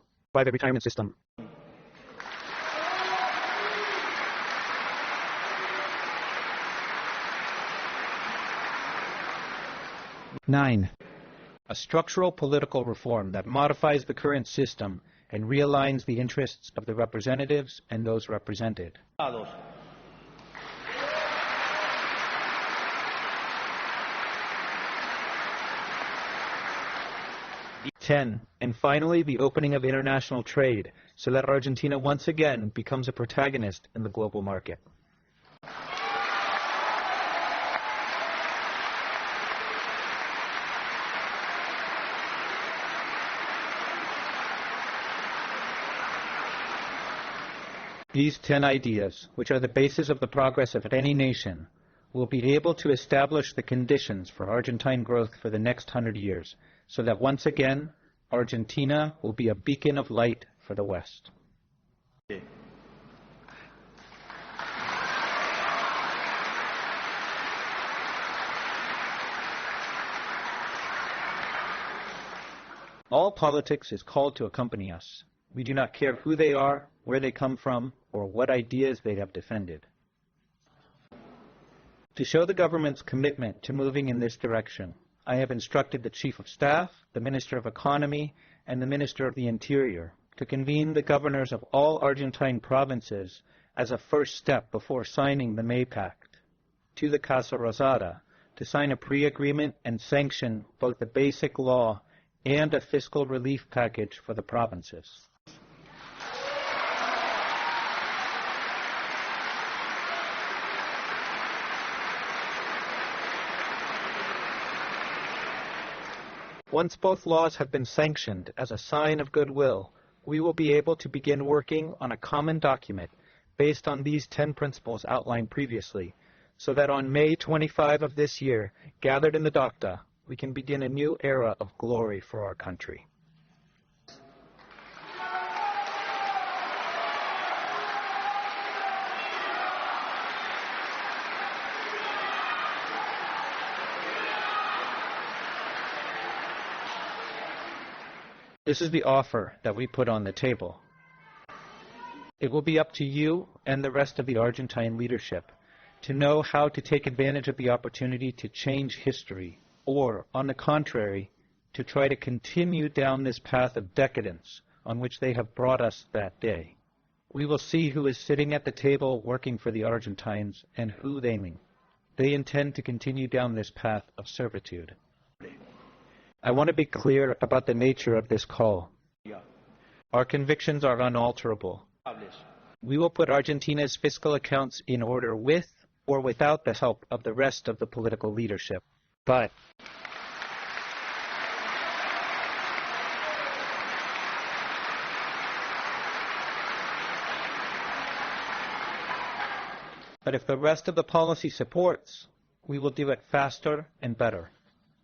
9, a structural political reform that modifies the current system and realigns the interests of the representatives and those represented. 10, and finally, the opening of international trade so that Argentina once again becomes a protagonist in the global market. These 10 ideas, which are the basis of the progress of any nation, will be able to establish the conditions for Argentine growth for the next 100 years, so that once again, Argentina will be a beacon of light for the West. All politics is called to accompany us. We do not care who they are, where they come from, or what ideas they have defended. To show the government's commitment to moving in this direction, I have instructed the Chief of Staff, the Minister of Economy, and the Minister of the Interior to convene the governors of all Argentine provinces as a first step before signing the May Pact to the Casa Rosada to sign a pre-agreement and sanction both the basic law and a fiscal relief package for the provinces. Once both laws have been sanctioned as a sign of goodwill, we will be able to begin working on a common document based on these 10 principles outlined previously, so that on May 25 of this year, gathered in the Docta, we can begin a new era of glory for our country. This is the offer that we put on the table. It will be up to you and the rest of the Argentine leadership to know how to take advantage of the opportunity to change history, or, on the contrary, to try to continue down this path of decadence on which they have brought us that day. We will see who is sitting at the table working for the Argentines and who they intend to continue down this path of servitude. I want to be clear about the nature of this call. Our convictions are unalterable. We will put Argentina's fiscal accounts in order with or without the help of the rest of the political leadership. But if the rest of the policy supports, we will do it faster and better,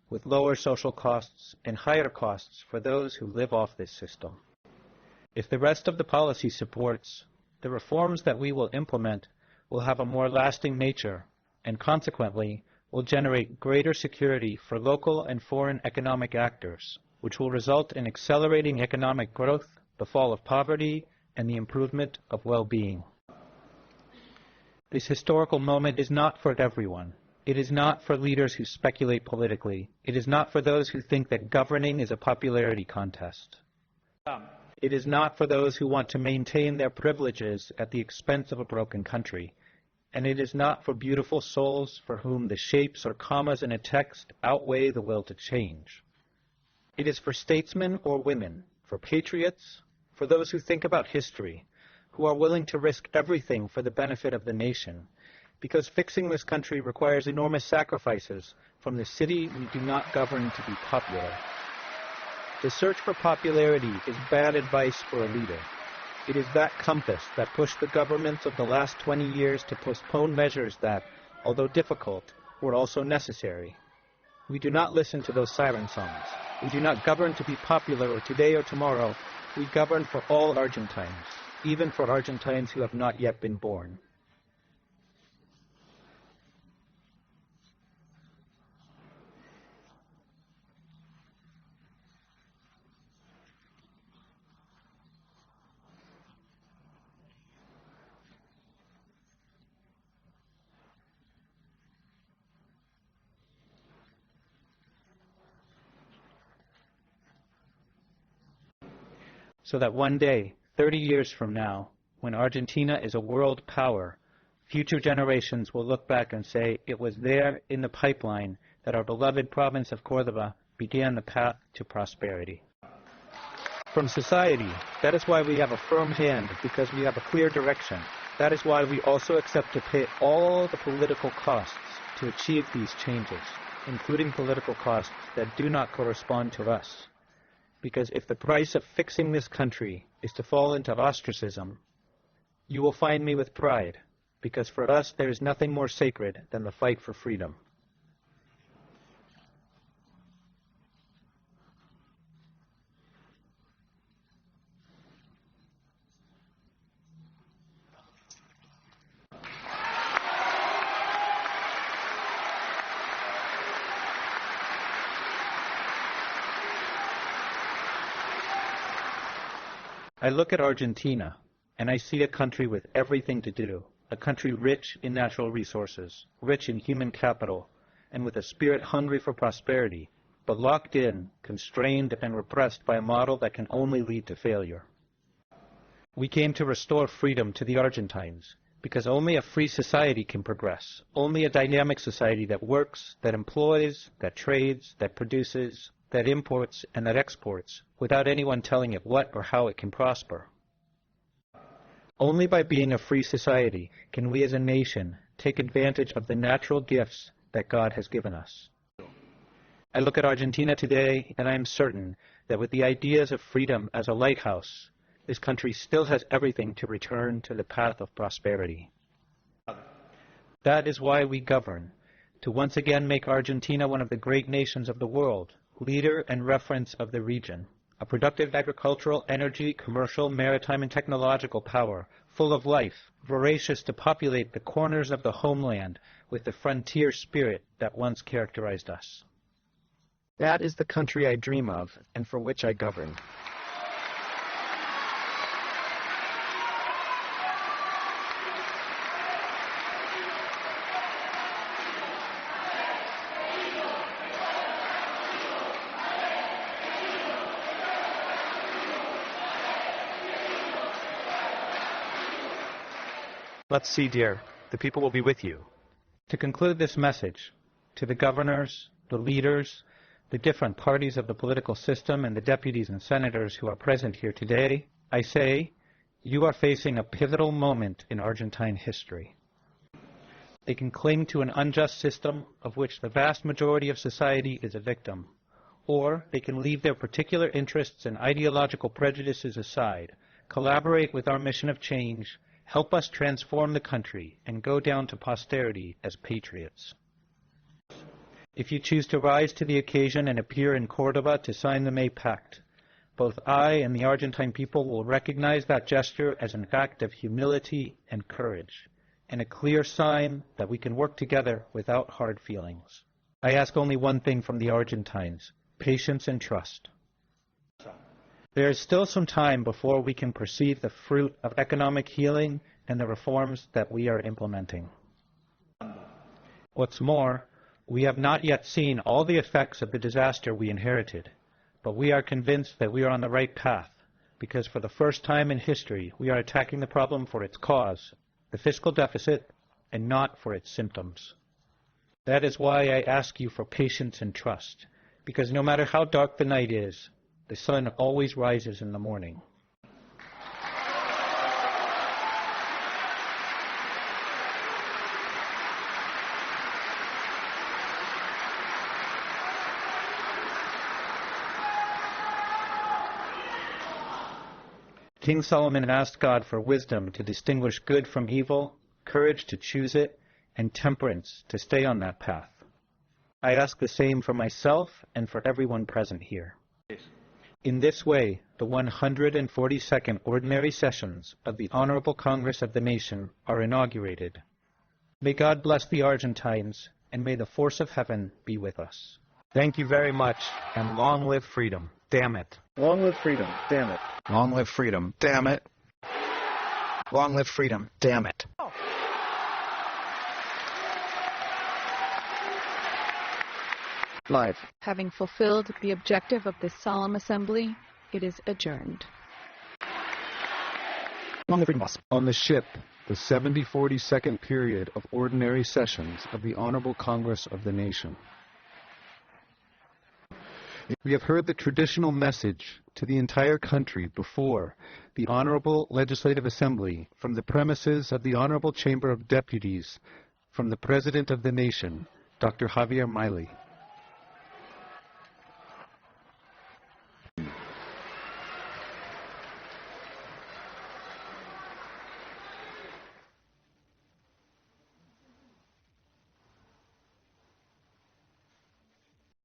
with lower social costs and higher costs for those who live off this system. If the rest of the policy supports, the reforms that we will implement will have a more lasting nature and consequently will generate greater security for local and foreign economic actors, which will result in accelerating economic growth, the fall of poverty, and the improvement of well-being. This historical moment is not for everyone. It is not for leaders who speculate politically. It is not for those who think that governing is a popularity contest. It is not for those who want to maintain their privileges at the expense of a broken country. And it is not for beautiful souls for whom the shapes or commas in a text outweigh the will to change. It is for statesmen or women, for patriots, for those who think about history, who are willing to risk everything for the benefit of the nation, because fixing this country requires enormous sacrifices from the city we do not govern to be popular. The search for popularity is bad advice for a leader. It is that compass that pushed the governments of the last 20 years to postpone measures that, although difficult, were also necessary. We do not listen to those siren songs. We do not govern to be popular or today or tomorrow. We govern for all Argentines, even for Argentines who have not yet been born. So that one day, 30 years from now, when Argentina is a world power, future generations will look back and say it was there in the pipeline that our beloved province of Córdoba began the path to prosperity. From society, that is why we have a firm hand, because we have a clear direction. That is why we also accept to pay all the political costs to achieve these changes, including political costs that do not correspond to us. Because if the price of fixing this country is to fall into ostracism, you will find me with pride, because for us there is nothing more sacred than the fight for freedom. I look at Argentina, and I see a country with everything to do, a country rich in natural resources, rich in human capital, and with a spirit hungry for prosperity, but locked in, constrained, and repressed by a model that can only lead to failure. We came to restore freedom to the Argentines, because only a free society can progress, only a dynamic society that works, that employs, that trades, that produces, that imports, and that exports, without anyone telling it what or how it can prosper. Only by being a free society can we as a nation take advantage of the natural gifts that God has given us. I look at Argentina today, and I am certain that with the ideas of freedom as a lighthouse, this country still has everything to return to the path of prosperity. That is why we govern, to once again make Argentina one of the great nations of the world, leader and reference of the region, a productive agricultural, energy, commercial, maritime, and technological power, full of life, voracious to populate the corners of the homeland with the frontier spirit that once characterized us. That is the country I dream of and for which I govern. Let's see, dear. The people will be with you. To conclude this message, to the governors, the leaders, the different parties of the political system, and the deputies and senators who are present here today, I say, you are facing a pivotal moment in Argentine history. They can cling to an unjust system of which the vast majority of society is a victim, or they can leave their particular interests and ideological prejudices aside, collaborate with our mission of change, help us transform the country, and go down to posterity as patriots. If you choose to rise to the occasion and appear in Córdoba to sign the May Pact, both I and the Argentine people will recognize that gesture as an act of humility and courage, and a clear sign that we can work together without hard feelings. I ask only one thing from the Argentines: patience and trust. There is still some time before we can perceive the fruit of economic healing and the reforms that we are implementing. What's more, we have not yet seen all the effects of the disaster we inherited, but we are convinced that we are on the right path, because for the first time in history, we are attacking the problem for its cause, the fiscal deficit, and not for its symptoms. That is why I ask you for patience and trust, because no matter how dark the night is, the sun always rises in the morning. King Solomon asked God for wisdom to distinguish good from evil, courage to choose it, and temperance to stay on that path. I ask the same for myself and for everyone present here. In this way, the 142nd Ordinary Sessions of the Honorable Congress of the Nation are inaugurated. May God bless the Argentines, and may the force of heaven be with us. Thank you very much, and long live freedom. Damn it. Long live freedom, damn it. Long live freedom, damn it. Long live freedom, damn it. Live. Having fulfilled the objective of this solemn assembly, it is adjourned. Long live freedom, boss. On the ship, the 7042nd period of ordinary sessions of the Honorable Congress of the Nation. We have heard the traditional message to the entire country before the Honorable Legislative Assembly from the premises of the Honorable Chamber of Deputies from the President of the Nation, Dr. Javier Milei.